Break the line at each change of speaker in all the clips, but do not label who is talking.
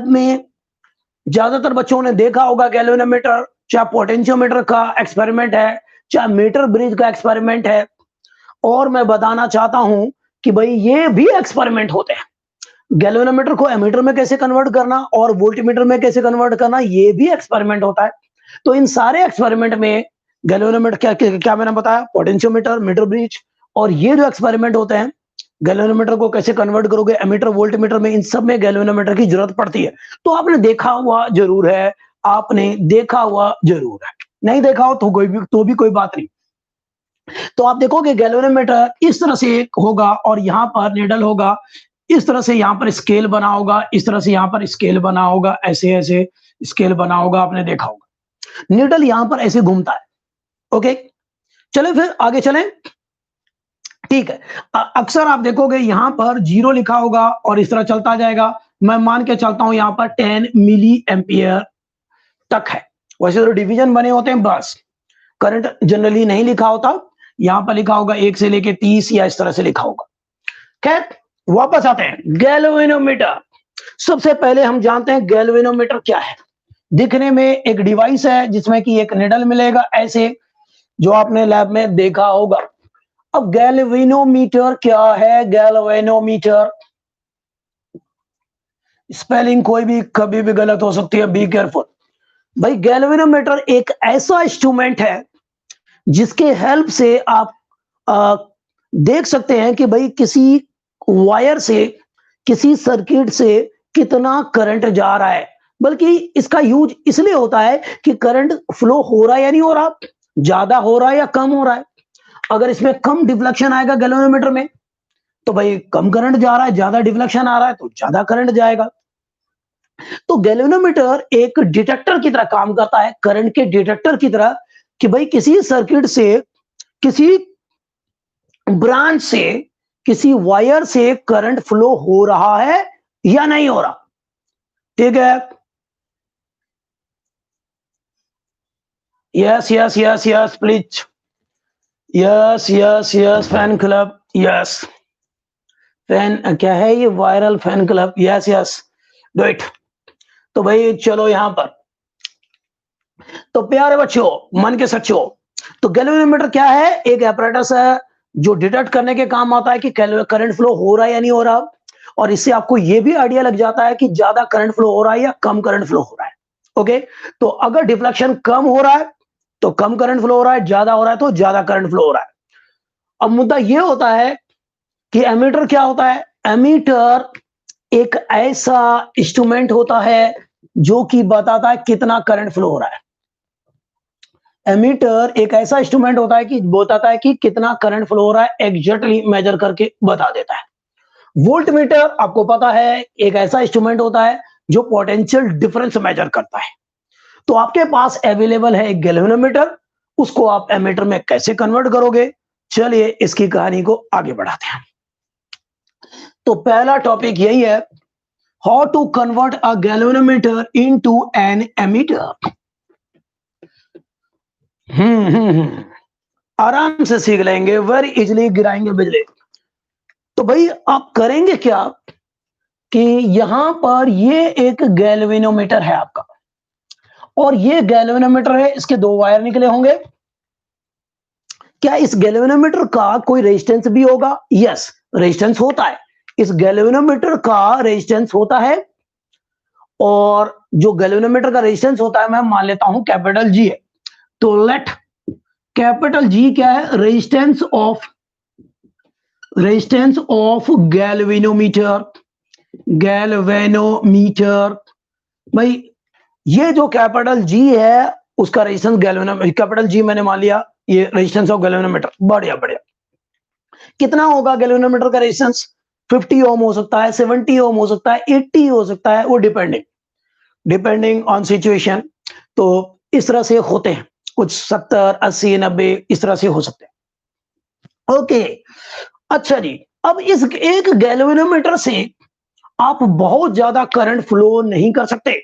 में ज्यादातर बच्चों ने देखा होगा गैल्वेनोमीटर, चाहे पोटेंशियोमीटर का एक्सपेरिमेंट है, चाहे मीटर ब्रिज का एक्सपेरिमेंट है। और मैं बताना चाहता हूं कि भाई ये भी एक्सपेरिमेंट होते हैं। गैल्वेनोमीटर को एमीटर में कैसे कन्वर्ट करना और वोल्टमीटर में कैसे कन्वर्ट करना, ये भी एक्सपेरिमेंट होता है। तो इन सारे एक्सपेरिमेंट में गैल्वेनोमीटर क्या क्या, क्या मैंने बताया, पोटेंशियोमीटर, मीटर ब्रिज, और ये जो एक्सपेरिमेंट होते हैं गैल्वेनोमीटर को कैसे कन्वर्ट करोगे एमीटर वोल्टमीटर में, इन सब में गैल्वेनोमीटर की जरूरत पड़ती है। तो आपने देखा हुआ जरूर है, आपने देखा हुआ जरूर है, नहीं देखा हो तो भी कोई बात नहीं। तो आप देखोगे गैल्वेनोमीटर इस तरह से होगा और यहाँ पर निडल होगा, इस तरह से यहाँ पर स्केल बना होगा, इस तरह से यहाँ पर स्केल बना होगा, ऐसे ऐसे स्केल बना होगा, आपने देखा होगा। निडल यहाँ पर ऐसे घूमता है। ओके, चले फिर आगे चलें। ठीक है, अक्सर आप देखोगे यहां पर 0 लिखा होगा और इस तरह चलता जाएगा। मैं मान के चलता हूं यहां पर 10 मिली एम्पियर तक है। वैसे तो डिवीजन बने होते हैं, बस करंट जनरली नहीं लिखा होता, यहां पर लिखा होगा 1 से लेके 30 या इस तरह से लिखा होगा। खैर, वापस आते हैं गैल्वेनोमीटर। सबसे पहले हम जानते हैं गैल्वेनोमीटर क्या है। दिखने में एक डिवाइस है जिसमें कि एक निडल मिलेगा ऐसे, जो आपने लैब में देखा होगा। अब गैल्वेनोमीटर क्या है? गैल्वेनोमीटर स्पेलिंग कोई भी कभी भी गलत हो सकती है, बी केयरफुल। भाई गैल्वेनोमीटर एक ऐसा इंस्ट्रूमेंट है जिसके हेल्प से आप देख सकते हैं कि भाई किसी वायर से, किसी सर्किट से कितना करंट जा रहा है। बल्कि इसका यूज इसलिए होता है कि करंट फ्लो हो रहा है या नहीं हो रहा, ज्यादा हो रहा है या कम हो रहा है। अगर इसमें कम डिफ्लेक्शन आएगा गैल्वेनोमीटर में तो भाई कम करंट जा रहा है, ज्यादा डिफ्लेक्शन आ रहा है तो ज्यादा करंट जाएगा। तो गैल्वेनोमीटर एक डिटेक्टर की तरह काम करता है, करंट के डिटेक्टर की तरह, कि भाई किसी सर्किट से, किसी ब्रांच से, किसी वायर से करंट फ्लो हो रहा है या नहीं हो रहा। ठीक है, yes yes yes yes please, yes yes yes fan club, yes fan क्या है ये, viral fan club, yes yes do it. तो भाई चलो यहां पर, तो प्यारे बच्चों, मन के सच्चों, तो गैल्वेनोमीटर क्या है? एक एपरेटस है जो डिटेक्ट करने के काम आता है कि करंट फ्लो हो रहा है या नहीं हो रहा। और इससे आपको यह भी आइडिया लग जाता है कि ज्यादा करंट फ्लो हो रहा है या कम करंट फ्लो हो रहा है। ओके, तो अगर डिफ्लेक्शन कम हो रहा है तो कम करंट फ्लो हो रहा है, ज्यादा हो रहा है तो ज्यादा करंट फ्लो हो रहा है। अब मुद्दा यह होता है कि एमीटर क्या होता है? एमीटर एक ऐसा इंस्ट्रूमेंट होता है जो कि बताता है कितना करंट फ्लो हो रहा है। एमीटर एक ऐसा इंस्ट्रूमेंट होता है कि बताता है कि कितना करंट फ्लो हो रहा है, एग्जैक्टली मेजर करके बता देता है। वोल्टमीटर आपको पता है एक ऐसा इंस्ट्रूमेंट होता है जो पोटेंशियल डिफरेंस मेजर करता है। तो आपके पास अवेलेबल है एक गैल्वेनोमीटर, उसको आप एमीटर में कैसे कन्वर्ट करोगे? चलिए इसकी कहानी को आगे बढ़ाते हैं। तो पहला टॉपिक यही है, how to convert a galvanometer into an ammeter. आराम से सीख लेंगे, वेरी इजीली गिराएंगे बिजली। तो भाई आप करेंगे क्या कि यहां पर ये एक गैल्वेनोमीटर है आपका, और ये गैल्वेनोमीटर है, इसके 2 वायर निकले होंगे। क्या इस गैल्वेनोमीटर का कोई रेजिस्टेंस भी होगा? यस, रेजिस्टेंस होता है। इस गैल्वेनोमीटर का रेजिस्टेंस होता है, और जो गैल्वेनोमीटर का रेजिस्टेंस होता है मैं मान लेता हूं कैपिटल जी है। तो लेट कैपिटल जी क्या है? Resistance of galvanometer. गैल्वेनोमीटर भाई ये जो कैपिटल जी है उसका रेजिस्टेंस कैपिटल जी मैंने मान लिया, ये रेजिस्टेंस ऑफ गैल्वेनोमीटर। बढ़िया बढ़िया, कितना होगा गैल्वेनोमीटर का रेजिस्टेंस? 50 ओम हो सकता है, 70 ओम हो सकता है, 80 हो सकता है, वो डिपेंडिंग ऑन सिचुएशन। तो इस तरह से होते हैं, कुछ 70, 80, 90 इस तरह से हो सकते हैं। ओके, अच्छा जी, अब इस एक गैल्वेनोमीटर से आप बहुत ज्यादा करंट फ्लो नहीं कर सकते।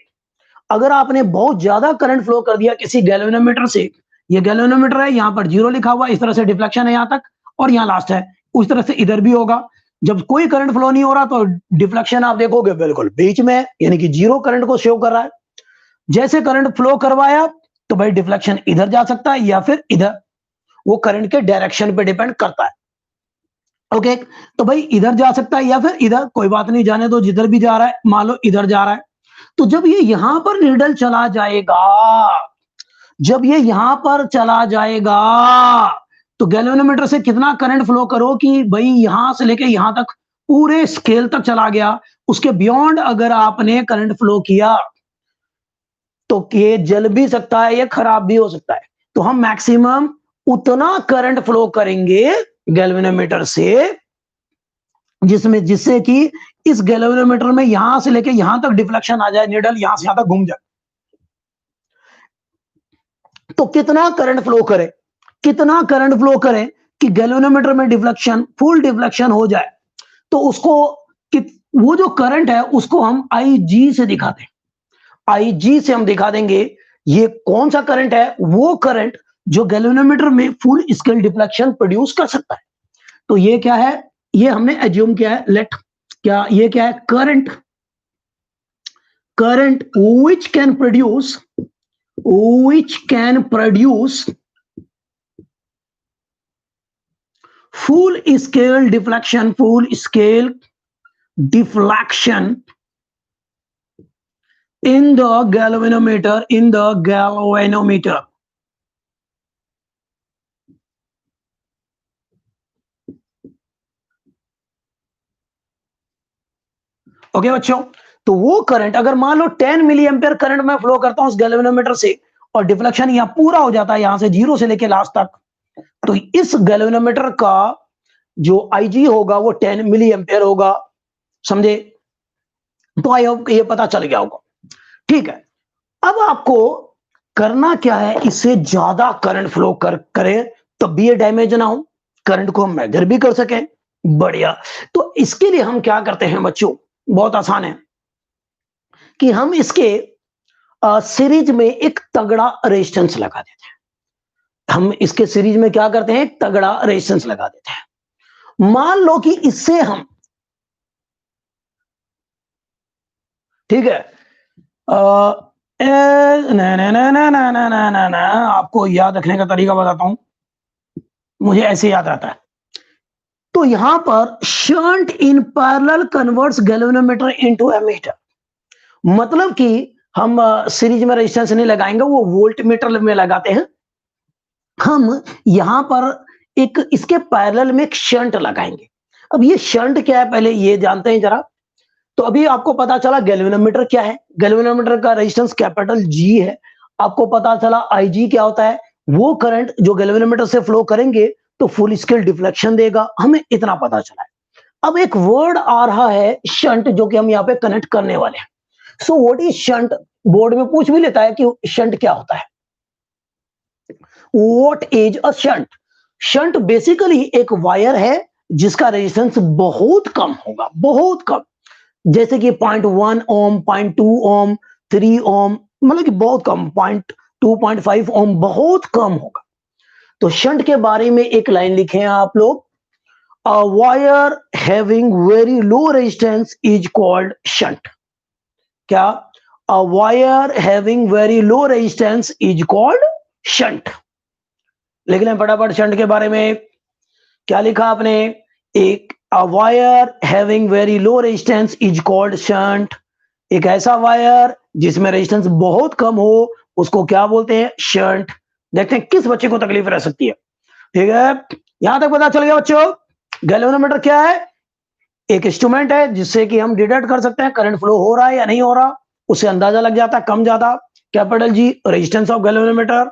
अगर आपने बहुत ज्यादा करंट फ्लो कर दिया किसी गैल्वेनोमीटर से, ये गैल्वेनोमीटर है, यहां पर 0 लिखा हुआ, इस तरह से डिफ्लेक्शन है यहां तक और यहां लास्ट है, उस तरह से इधर भी होगा। जब कोई करंट फ्लो नहीं हो रहा तो डिफ्लेक्शन आप देखोगे बिल्कुल बीच में, यानी कि जीरो करंट को शो कर रहा है। जैसे करंट फ्लो करवाया तो भाई डिफ्लेक्शन इधर जा सकता है या फिर इधर, वो करंट के डायरेक्शन पे डिपेंड करता है। ओके, तो भाई इधर जा सकता है या फिर इधर, कोई बात नहीं, जाने दो, जिधर भी जा रहा है, मान लो इधर जा रहा है। तो जब ये यहां पर नीडल चला जाएगा, जब ये यहां पर चला जाएगा, तो गैल्वेनोमीटर से कितना करंट फ्लो करो कि भाई यहां से लेके यहां तक पूरे स्केल तक चला गया, उसके बियॉन्ड अगर आपने करंट फ्लो किया तो ये जल भी सकता है, ये खराब भी हो सकता है। तो हम मैक्सिमम उतना करंट फ्लो करेंगे गैल्वेनोमीटर से जिसमें, जिससे कि इस गैल्वेनोमीटर में यहां से लेके यहां तक डिफ्लेक्शन आ जाए, नीडल यहां से यहां तक घूम जाए। तो कितना करंट फ्लो करे, कितना करंट फ्लो करे कि गैल्वेनोमीटर में डिफ्लेक्शन, फुल डिफ्लेक्शन हो जाए। तो उसको वो जो करंट है उसको हम IG से दिखाते हैं। IG से हम दिखा देंगे ये कौन सा करंट है, वो करंट जो गैल्वेनोमीटर में फुल स्केल डिफ्लेक्शन प्रोड्यूस कर सकता है। तो ये क्या है, ये हमने एज्यूम किया है, लेट, क्या ये क्या है, current, current which can produce full scale deflection, full scale deflection in the galvanometer, in the galvanometer. Okay बच्चों, तो वो करंट अगर मान लो 10 मिली एम्पियर करंट मैं फ्लो करता हूं उस गैल्वेनोमीटर से और डिफ्लेक्शन यहां पूरा हो जाता है, यहां से जीरो से लेके लास्ट तक, तो इस गैल्वेनोमीटर का जो IG होगा वो 10 मिली एम्पियर होगा। समझे? तो आई होप ये पता चल गया होगा। ठीक है, अब आपको करना क्या है, इससे ज्यादा करंट फ्लो करे तब भी ये डैमेज ना हो, करंट को हम मेजर भी कर सकें। बढ़िया, तो इसके लिए हम क्या करते हैं बच्चों, बहुत आसान है कि हम इसके सीरीज में एक तगड़ा रेजिस्टेंस लगा देते हैं। हम इसके सीरीज में क्या करते हैं, एक तगड़ा रेजिस्टेंस लगा देते हैं। मान लो कि इससे हम, ठीक है, ना आपको याद रखने का तरीका बताता हूं, मुझे ऐसे याद रहता है। तो यहां पर shunt in parallel converts galvanometer into ammeter, मतलब कि हम सीरीज में रेजिस्टेंस नहीं लगाएंगे, वो वोल्ट मीटर में लगाते हैं। हम यहां पर एक इसके पैरेलल में एक शंट लगाएंगे। अब ये शंट क्या है पहले ये जानते हैं जरा। तो अभी आपको पता चला गैल्वेनोमीटर क्या है, गैल्वेनोमीटर का रेजिस्टेंस कैपिटल G है। आपको पता चला IG क्या होता है, वो करंट जो गैल्वेनोमीटर से फ्लो करेंगे तो फुल स्केल डिफ्लेक्शन देगा, हमें इतना पता चला है। अब एक वर्ड आ रहा है शंट, जो कि हम यहाँ पे कनेक्ट करने वाले हैं। So what is shunt, board में पूछ भी लेता है कि शंट क्या होता है। What is a shunt, shunt basically एक वायर है जिसका रेजिस्टेंस बहुत कम होगा, बहुत कम, जैसे कि 0.1 ओम, 0.2 ओम, 3 ओम, मतलब कि बहुत कम, 0.2, 0.5 ओम, बहुत कम होगा। तो शंट के बारे में एक लाइन लिखे हैं आप लोग, a wire having very low resistance is called shunt. क्या, a wire having very low resistance is called shunt. लिख लें फटाफट शंट के बारे में, क्या लिखा आपने, एक a wire having very low resistance is called shunt, एक ऐसा वायर जिसमें रेजिस्टेंस बहुत कम हो उसको क्या बोलते हैं, शंट। देखते हैं किस बच्चे को तकलीफ रह सकती है। ठीक है, यहां तक पता चल गया बच्चों। गैल्वेनोमीटर क्या है, एक इंस्ट्रूमेंट है जिससे कि हम डिटेक्ट कर सकते हैं करंट फ्लो हो रहा है या नहीं हो रहा, उससे अंदाजा लग जाता है कम ज्यादा। Capital G resistance of galvanometer,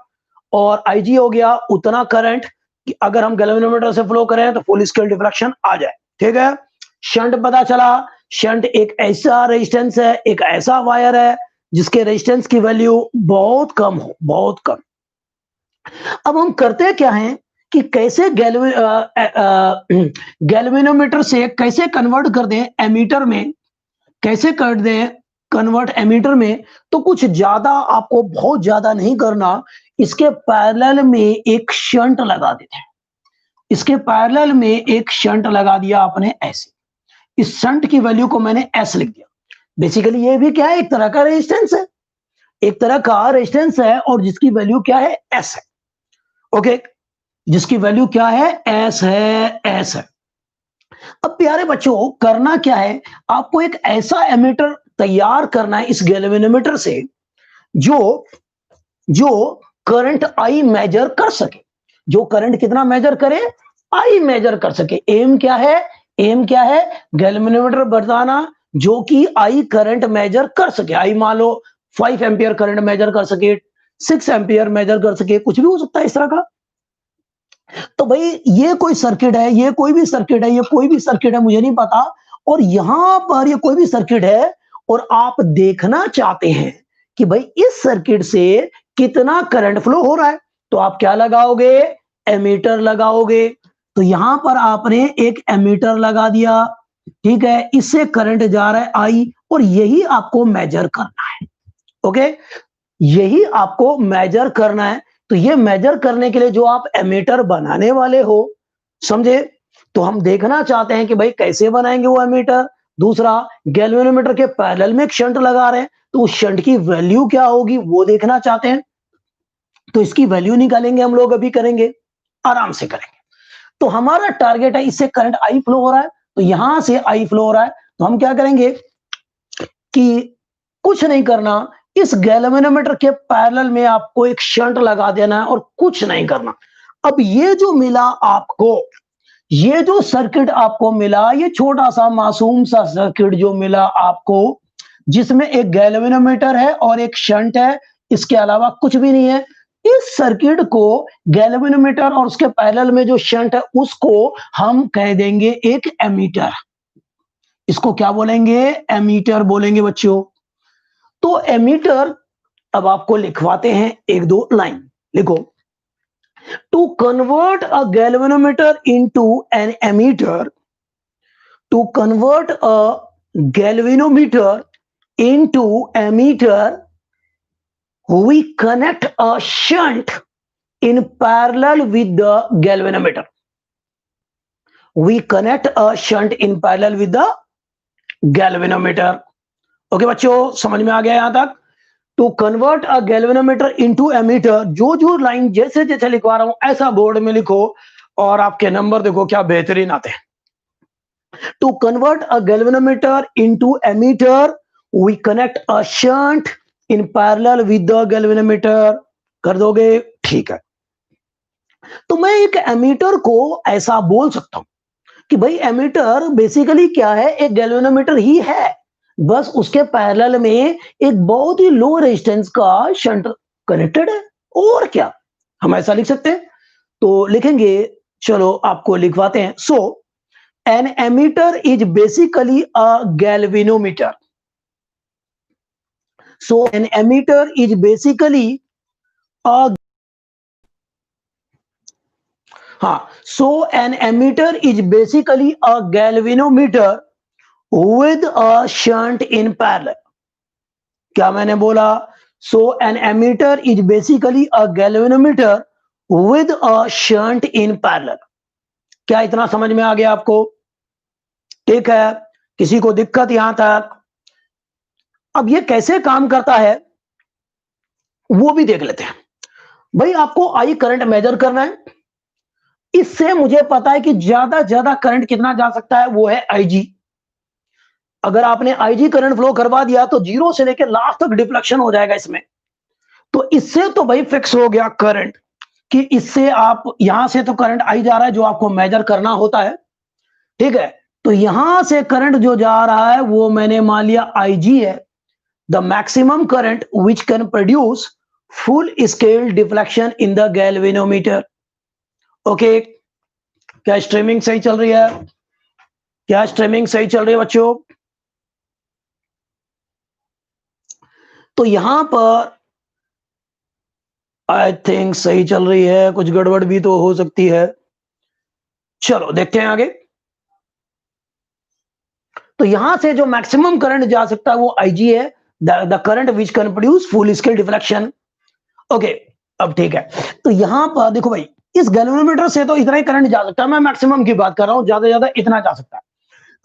और IG हो गया उतना करंट कि अगर हम गैल्वेनोमीटर से फ्लो करें तो फुल स्केल डिफ्लेक्शन आ जाए। ठीक है, शंट पता चला, शंट एक ऐसा रेजिस्टेंस है, एक ऐसा वायर है जिसके रेजिस्टेंस की वैल्यू बहुत कम हो, बहुत कम। अब हम करते क्या हैं कि कैसे गैल्वेनोमीटर से कैसे कन्वर्ट कर दें एमीटर में, कैसे कर दें कन्वर्ट एमीटर में। तो कुछ ज्यादा आपको बहुत ज्यादा नहीं करना, इसके पैरेलल में एक शंट लगा देते हैं। इसके पैरेलल में एक शंट लगा दिया आपने ऐसे, इस शंट की वैल्यू को मैंने एस लिख दिया। बेसिकली ये भी क्या है, एक तरह का रेजिस्टेंस है, एक तरह का रेजिस्टेंस है, और जिसकी वैल्यू क्या है, एस है। ओके, जिसकी वैल्यू क्या है, एस है, एस है। अब प्यारे बच्चों, करना क्या है, आपको एक ऐसा एमीटर तैयार करना है इस गैल्वेनोमीटर से जो जो करंट आई मेजर कर सके, जो करंट कितना मेजर करे, आई मेजर कर सके। एम क्या है, एम क्या है, गैल्वेनोमीटर बताना जो कि आई करंट मेजर कर सके। आई मान लो 5 एम्पियर करंट मेजर कर सके, 6 एम्पियर मेजर कर सके, कुछ भी हो सकता है इस तरह का। तो भाई ये कोई सर्किट है, ये कोई भी सर्किट है, ये कोई भी सर्किट है, मुझे नहीं पता, और यहां पर ये कोई भी सर्किट है, और आप देखना चाहते हैं कि भाई इस सर्किट से कितना करंट फ्लो हो रहा है, तो आप क्या लगाओगे, एमीटर लगाओगे। तो यहां पर आपने एक एमीटर लगा दिया, ठीक है, इससे करंट जा रहा है आई, और यही आपको मेजर करना है। ओके, यही आपको मेजर करना है। तो ये मेजर करने के लिए जो आप एमीटर बनाने वाले हो, समझे, तो हम देखना चाहते हैं कि भाई कैसे बनाएंगे वो एमीटर। दूसरा, गैल्वेनोमीटर के पैरेलल में एक शंट लगा रहे हैं, तो उस शंट की वैल्यू क्या होगी वो देखना चाहते हैं। तो इसकी वैल्यू निकालेंगे हम लोग, अभी करेंगे, आराम से करेंगे। तो हमारा टारगेट है, इससे करंट आई फ्लो हो रहा है, तो यहां से आई फ्लो हो रहा है, तो हम क्या करेंगे कि कुछ नहीं करना, इस गैल्वेनोमीटर के पैरेलल में आपको एक शंट लगा देना है, और कुछ नहीं करना। अब ये जो मिला आपको, ये जो सर्किट आपको मिला, ये छोटा सा मासूम सा सर्किट जो मिला आपको, जिसमें एक गैल्वेनोमीटर है और एक शंट है, इसके अलावा कुछ भी नहीं है। इस सर्किट को, गैल्वेनोमीटर और उसके पैरेलल में जो शंट है, उसको हम कह देंगे एक एमीटर। इसको क्या बोलेंगे, एमीटर बोलेंगे बच्चों। तो एमीटर, अब आपको लिखवाते हैं एक दो लाइन, लिखो। To convert a galvanometer into an ammeter, to convert a galvanometer into ammeter, we connect a shunt in parallel with the galvanometer. We connect a shunt in parallel with the galvanometer. Okay बच्चों, समझ में आ गया यहां तक। To convert a galvanometer into ammeter, जो line जैसे जैसे लिखवा रहा हूं ऐसा बोर्ड में लिखो, और आपके नंबर देखो क्या बेहतरीन आते हैं। To convert a galvanometer into ammeter, we connect a shunt in parallel with the galvanometer. कर दोगे, ठीक है। तो मैं एक एमीटर को ऐसा बोल सकता हूं कि भाई एमीटर बेसिकली क्या है, एक गैल्वेनोमीटर ही है, बस उसके पैरेलल में एक बहुत ही लो रेजिस्टेंस का शंट कनेक्टेड है, और क्या, हम ऐसा लिख सकते हैं। तो लिखेंगे, चलो आपको लिखवाते हैं। सो an ammeter is basically a galvanometer. So an ammeter is basically a so an ammeter is basically a galvanometer with a shunt in parallel. क्या मैंने बोला, so an ammeter is basically a galvanometer with a shunt in parallel. क्या इतना समझ में आ गया आपको, ठीक है, किसी को दिक्कत यहां तक। अब ये कैसे काम करता है वो भी देख लेते हैं। भाई आपको आई करंट मेजर करना है, इससे मुझे पता है कि ज्यादा करंट कितना जा सकता है, वो है आईजी। अगर आपने आईजी करंट फ्लो करवा दिया तो जीरो से लेकर लास्ट तक डिफ्लेक्शन हो जाएगा इसमें। तो इससे तो भाई फिक्स हो गया करंट, कि इससे आप यहां से तो करंट आई जा रहा है जो आपको मेजर करना होता है, ठीक है। तो यहां से करंट जो जा रहा है वो मैंने मान लिया आईजी है, the maximum current which can produce full scale deflection in the galvanometer. Okay, क्या स्ट्रीमिंग सही चल रही है, क्या स्ट्रीमिंग सही चल रही है बच्चों। तो यहां पर आई थिंक सही चल रही है, कुछ गड़बड़ भी तो हो सकती है। चलो देखते हैं आगे। तो यहां से जो मैक्सिमम करंट जा सकता है वो आईजी है, the current which can produce full scale deflection. Okay, अब ठीक है। तो यहां पर देखो भाई, इस गैल्वेनोमीटर से तो इतना ही करंट जा सकता है, मैं मैक्सिमम की बात कर रहा हूं, ज्यादा इतना जा सकता है।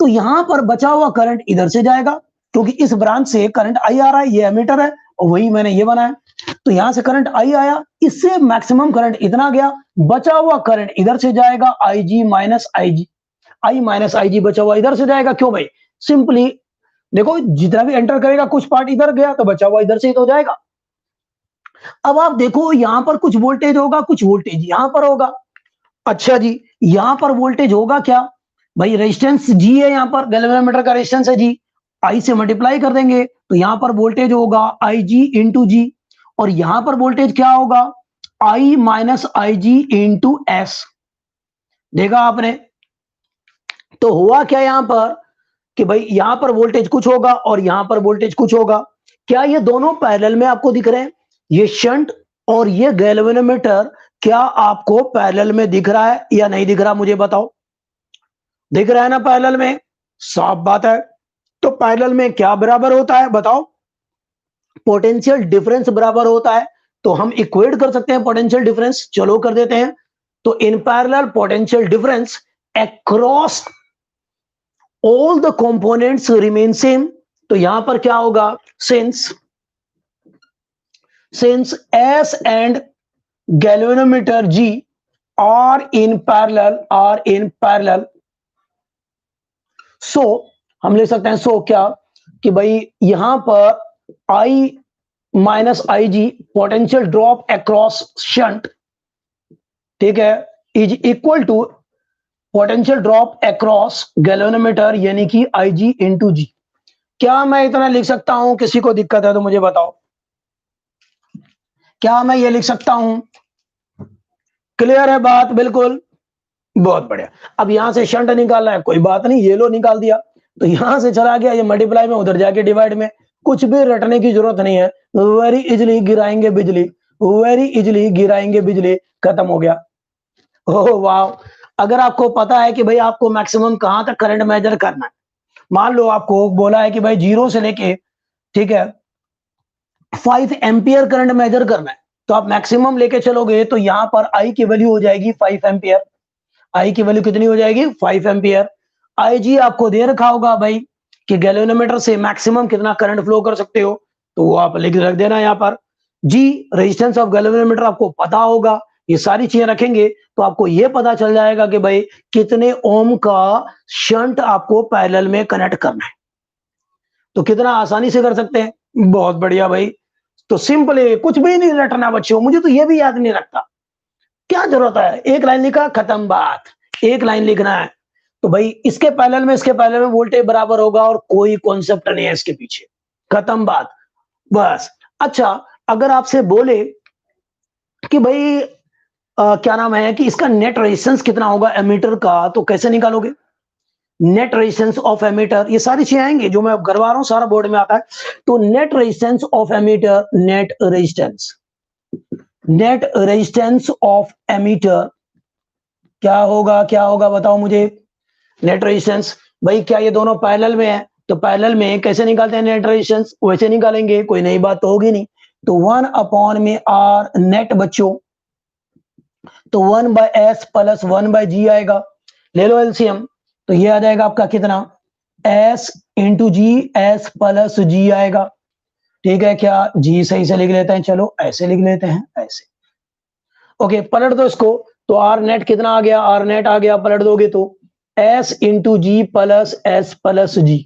तो यहां पर बचा हुआ करंट इधर से जाएगा, क्योंकि इस ब्रांच से करंट आई आ रहा है, ये एमीटर है और वही मैंने ये बनाया। तो यहां से करंट आई आया, इससे मैक्सिमम करंट इतना गया, बचा हुआ करंट इधर से जाएगा, IG माइनस IG, आई माइनस IG बचा हुआ इधर से जाएगा। क्यों भाई? सिंपली देखो, जितना भी एंटर करेगा कुछ पार्ट इधर गया तो बचा हुआ इधर से ही तो जाएगा। अब आप देखो, यहां पर कुछ वोल्टेज होगा, कुछ वोल्टेज यहां पर होगा। अच्छा जी, यहां पर वोल्टेज होगा क्या भाई? रेजिस्टेंस G है, यहां पर गैल्वेनोमीटर का रेजिस्टेंस है G, I से मल्टीप्लाई कर देंगे तो यहां पर वोल्टेज होगा IG इंटू G, और यहां पर वोल्टेज क्या होगा? I minus IG into S। देखा आपने? तो हुआ क्या यहां पर कि भाई यहां पर वोल्टेज कुछ होगा और यहां पर वोल्टेज कुछ होगा। क्या ये दोनों पैरेलल में आपको दिख रहे हैं? ये शंट और ये गैल्वेनोमीटर क्या आपको पैरेलल में दिख रहा है या नहीं दिख रहा? मुझे बताओ। दिख रहा है ना पैरेलल में? साफ बात है। तो पैरेलल में क्या बराबर होता है बताओ? पोटेंशियल डिफरेंस बराबर होता है। तो हम इक्वेट कर सकते हैं पोटेंशियल डिफरेंस, चलो कर देते हैं। तो in parallel potential difference across all the components remain same. तो यहां पर क्या होगा? Since S and galvanometer G are in parallel, सो हम ले सकते हैं सो क्या कि भाई यहां पर I minus IG potential drop across shunt, ठीक है, is equal to potential drop across galvanometer यानी कि IG इंटू G। क्या मैं इतना लिख सकता हूं? किसी को दिक्कत है तो मुझे बताओ, क्या मैं ये लिख सकता हूं? क्लियर है बात? बिल्कुल, बहुत बढ़िया। अब यहां से शंट निकालना है, कोई बात नहीं, ये लो निकाल दिया, तो यहां से चला गया ये मल्टीप्लाई में, उधर जाके डिवाइड में। कुछ भी रटने की जरूरत नहीं है, वेरी इजिली गिराएंगे बिजली, वेरी इजिली गिराएंगे बिजली, खत्म हो गया। ओह वाह! अगर आपको पता है कि भाई आपको मैक्सिमम कहां तक करंट मेजर करना है, मान लो आपको बोला है कि भाई 0 से लेके, ठीक है, 5 एम्पियर करंट मेजर करना है, तो आप मैक्सिमम लेके चलोगे तो यहां पर आई की वैल्यू हो जाएगी 5 एम्पियर। आई की वैल्यू कितनी हो जाएगी? 5 एम्पियर। IG आपको दे रखा होगा भाई कि गैल्वेनोमीटर से मैक्सिमम कितना करंट फ्लो कर सकते हो, तो वो आप लिख रख देना यहां पर। G रेजिस्टेंस ऑफ गैल्वेनोमीटर आपको पता होगा। ये सारी चीजें रखेंगे तो आपको ये पता चल जाएगा कि भाई कितने ओम का शंट आपको पैरेलल में कनेक्ट करना है। तो कितना आसानी से कर सकते हैं। बहुत बढ़िया भाई। तो सिंपल है, कुछ भी नहीं रटना बच्चों, मुझे तो ये भी याद नहीं रखता, क्या जरूरत है? एक लाइन लिखा, खत्म बात। एक लाइन लिखना है तो भाई इसके पैरेलल में इसके पैरेलल में वोल्टेज बराबर होगा और कोई कॉन्सेप्ट नहीं है इसके पीछे, खत्म बात, बस। अच्छा, अगर आपसे बोले कि भाई क्या नाम है कि इसका नेट रेजिस्टेंस कितना होगा एमीटर का, तो कैसे निकालोगे? नेट रेजिस्टेंस ऑफ एमीटर, ये सारी चीजें आएंगी जो मैं करवा रहा हूं, सारा बोर्ड में आता है। तो net resistance of ammeter, net resistance of ammeter क्या होगा? क्या होगा बताओ मुझे? नेट रेजिस्टेंस, भाई क्या ये दोनों पैरेलल में है? तो पैरेलल में कैसे निकालते हैं नेट रेजिस्टेंस? वैसे निकालेंगे, कोई नई बात तो होगी नहीं। तो 1 अपॉन में R नेट बच्चों, तो 1 by S plus 1 by G आएगा। ले लो एलसीएम, तो ये आ जाएगा आपका कितना? S into G, S plus G आएगा। ठीक है, क्या G सही से लिख लेते हैं? चलो ऐसे लिख लेते हैं, ऐसे। ओके, पलट दो इसको, तो R नेट कितना आ गया? R नेट आ गया, पलट दोगे तो S into G plus S plus G।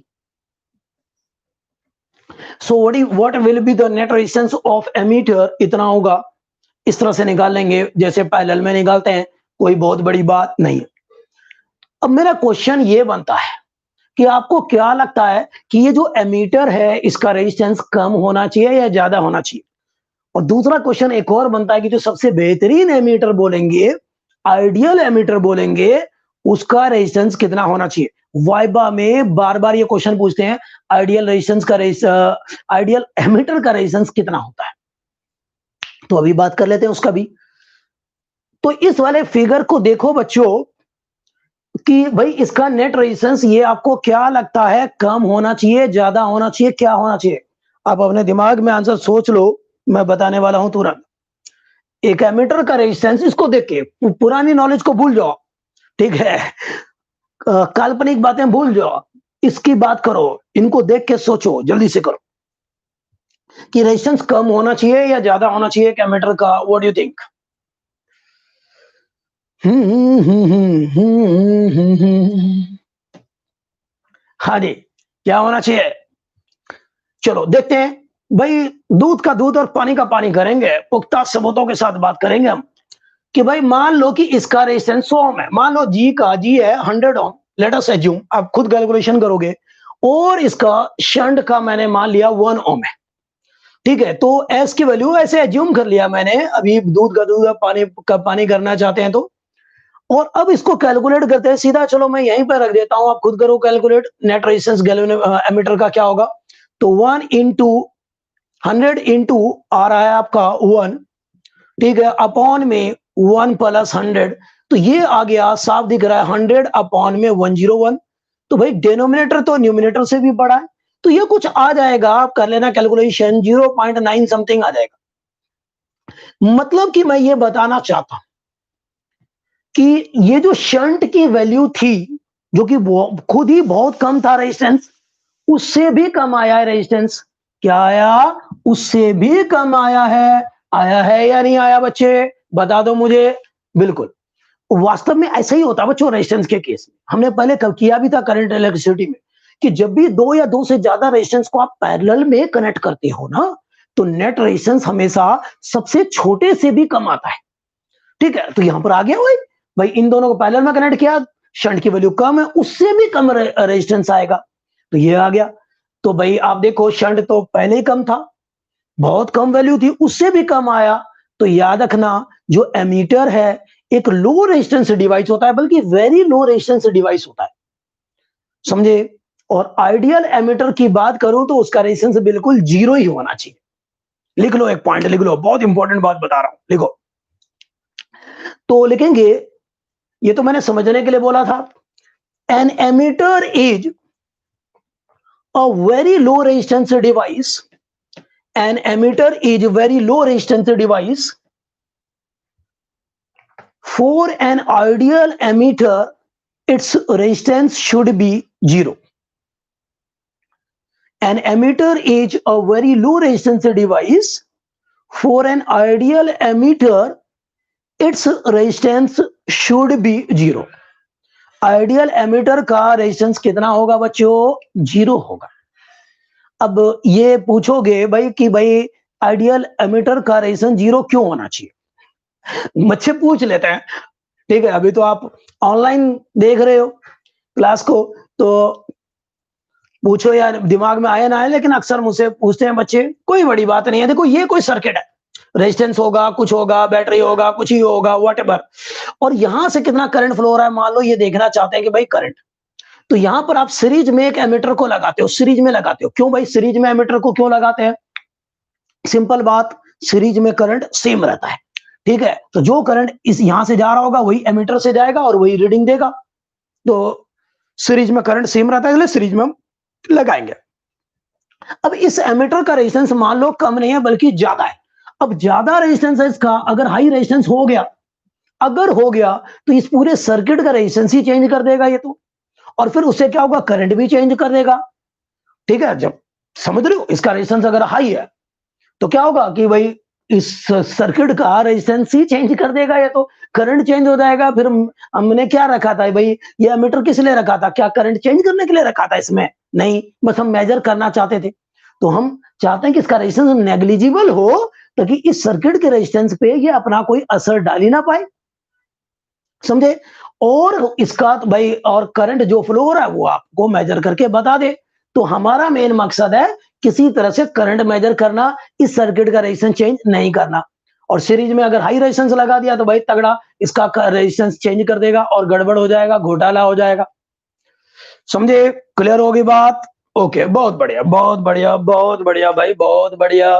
So what will be the net resistance of ammeter? इतना होगा। इस तरह से निकाल लेंगे जैसे पैरेलल में निकालते हैं, कोई बहुत बड़ी बात नहीं है। अब मेरा क्वेश्चन ये बनता है कि आपको क्या लगता है कि ये जो एमीटर है इसका रेजिस्टेंस कम होना चाहिए या ज्यादा होना चाहिए? और दूसरा क्वेश्चन एक और बनता है कि जो सबसे बेहतरीन एमीटर बोलेंगे, आइडियल एमीटर बोलेंगे, उसका रेजिस्टेंस कितना होना चाहिए? वाइबा में बार बार ये क्वेश्चन पूछते हैं, आइडियल रेजिस्टेंस का आइडियल एमीटर का रेजिस्टेंस कितना होता है? तो अभी बात कर लेते हैं उसका भी। तो इस वाले फिगर को देखो बच्चों कि भाई इसका नेट रेजिस्टेंस ये आपको क्या लगता है, कम होना चाहिए, ज्यादा होना चाहिए, क्या होना चाहिए? आप अपने दिमाग में आंसर सोच लो, मैं बताने वाला हूं तुरंत। एक एमीटर का रेजिस्टेंस, इसको देख के पुरानी नॉलेज को भूल जाओ, ठीक है, काल्पनिक बातें भूल जाओ, इसकी बात करो, इनको देख के सोचो, जल्दी से करो कि रेजिस्टेंस कम होना चाहिए या ज्यादा होना चाहिए एक एमीटर का, व्हाट डू यू थिंक? हाँ जी, क्या होना चाहिए? चलो देखते हैं। भाई दूध का दूध और पानी का पानी करेंगे, पुख्ता सबूतों के साथ बात करेंगे हम कि भाई मान लो कि इसका रेजिस्टेंस 100 ओम है, मान लो जी है 100 ओम, लेट अस अज्यूम, आप खुद कैलकुलेशन करोगे, और इसका शंट का मैंने मान लिया 1 ओम है, ठीक है? तो एस की वैल्यू ऐसे अज्यूम कर लिया मैंने, अभी दूध का दूध और पानी का पानी करना चाहते हैं तो, और अब इसको कैलकुलेट करते हैं सीधा, चलो मैं यहीं पर रख देता हूं, आप खुद करो कैलकुलेट, नेट रेजिस्टेंस एमीटर का क्या होगा? तो 1 इंटू 100 इंटू आ रहा है आपका 1, ठीक है, अपॉन में 1 प्लस 100, तो ये आ गया, साफ दिख रहा है 100 अपॉन में 101। तो भाई डिनोमिनेटर तो न्यूमिनेटर से भी बड़ा है, तो ये कुछ आ जाएगा, आप कर लेना कैलकुलेशन, 0.9 समथिंग आ जाएगा। मतलब कि मैं ये बताना चाहता हूं कि ये जो शंट की वैल्यू थी, जो कि खुद ही बहुत कम था रेजिस्टेंस, उससे भी कम आया है रेजिस्टेंस। क्या आया? उससे भी कम आया है या नहीं आया बच्चे? बता दो मुझे। बिल्कुल, वास्तव में ऐसा ही होता है बच्चों रेजिस्टेंस के केस में। हमने पहले कब किया भी था करंट इलेक्ट्रिसिटी में, कि जब भी दो या दो से ज्यादा रेजिस्टेंस को आप पैरेलल में कनेक्ट करते हो ना, तो नेट रेजिस्टेंस हमेशा सबसे छोटे से भी कम आता है, ठीक है? तो यहां पर आ गया भाई इन दोनों को पैरेलल में कनेक्ट किया, शंट की वैल्यू कम है, उससे भी कम रेजिस्टेंस आएगा, तो ये आ गया। तो भाई आप देखो, शंट तो पहले ही कम था, बहुत कम वैल्यू थी, उससे भी कम आया। तो याद रखना, जो एमीटर है एक लो रेजिस्टेंस डिवाइस होता है, बल्कि वेरी लो रेजिस्टेंस डिवाइस होता है, समझे? और आइडियल एमीटर की बात करूं तो उसका रेजिस्टेंस बिल्कुल जीरो ही होना चाहिए। लिख लो, एक पॉइंट लिख लो, बहुत इंपॉर्टेंट बात बता रहा हूं, लिखो। तो लिखेंगे, ये तो मैंने समझने के लिए बोला था, an ammeter is a very low resistance device, an emitter is a very low resistance device. For an ideal emitter, its resistance should be 0. An emitter is a very low resistance device. For an ideal emitter, its resistance should be 0. Ideal ammeter का resistance कितना होगा बच्चों? 0 होगा। अब ये पूछोगे भाई कि भाई आइडियल एमीटर का रेजिस्टेंस 0 क्यों होना चाहिए? बच्चे पूछ लेते हैं, ठीक है? अभी तो आप ऑनलाइन देख रहे हो क्लास को, तो पूछो यार, दिमाग में आया ना आए, लेकिन अक्सर मुझसे पूछते हैं बच्चे, कोई बड़ी बात नहीं है। देखो, ये कोई सर्किट है, रेजिस्टेंस होगा, कुछ होगा, बैटरी होगा, कुछ ही होगा, व्हाटएवर, और यहां से कितना करंट फ्लो हो रहा है, मान लो ये देखना चाहते हैं कि भाई करंट, तो यहां पर आप सीरीज में एक एमीटर को लगाते हो, सीरीज में लगाते हो। क्यों भाई सीरीज में एमीटर को क्यों लगाते हैं? सिंपल बात, सीरीज में करंट सेम रहता है, ठीक है? तो जो करंट इस यहां से जा रहा होगा वही एमीटर से जाएगा और वही रीडिंग देगा। तो सीरीज में करंट सेम रहता है, इसलिए सीरीज में हम लगाएंगे। अब इस एमीटर का रेजिस्टेंस मान लो कम नहीं है बल्कि ज्यादा है। अब ज्यादा रेजिस्टेंस है इसका, अगर हाई रेजिस्टेंस हो गया, अगर हो गया, तो इस पूरे सर्किट का रेजिस्टेंस ही चेंज कर देगा ये तो, और फिर उससे क्या होगा? करंट भी चेंज कर देगा, ठीक है? जब समझ रहे हो, इसका रेजिस्टेंस अगर हाई है तो क्या होगा कि भाई इस सर्किट का रेजिस्टेंस ही चेंज कर देगा, ये तो करंट चेंज हो जाएगा। फिर हमने क्या रखा था भाई, ये एमीटर किस लिए रखा था? क्या करंट चेंज करने के लिए रखा था इसमें? नहीं, बस हम मेजर करना चाहते थे। तो हम चाहते हैं कि इसका रेजिस्टेंस नेग्लिजिबल हो, ताकि इस सर्किट के रेजिस्टेंस पे ये अपना कोई असर डाल ही ना पाए, समझे? और इसका तो भाई, और करंट जो फ्लो हो रहा है वो आपको मेजर करके बता दे। तो हमारा मेन मकसद है किसी तरह से करंट मेजर करना, इस सर्किट का रेजिस्टेंस चेंज नहीं करना। और सीरीज में अगर हाई रेजिस्टेंस लगा दिया तो भाई तगड़ा इसका रेजिस्टेंस चेंज कर देगा और गड़बड़ हो जाएगा, घोटाला हो जाएगा, समझे? क्लियर होगी बात? ओके, बहुत बढ़िया, बहुत बढ़िया, बहुत बढ़िया भाई, बहुत बढ़िया।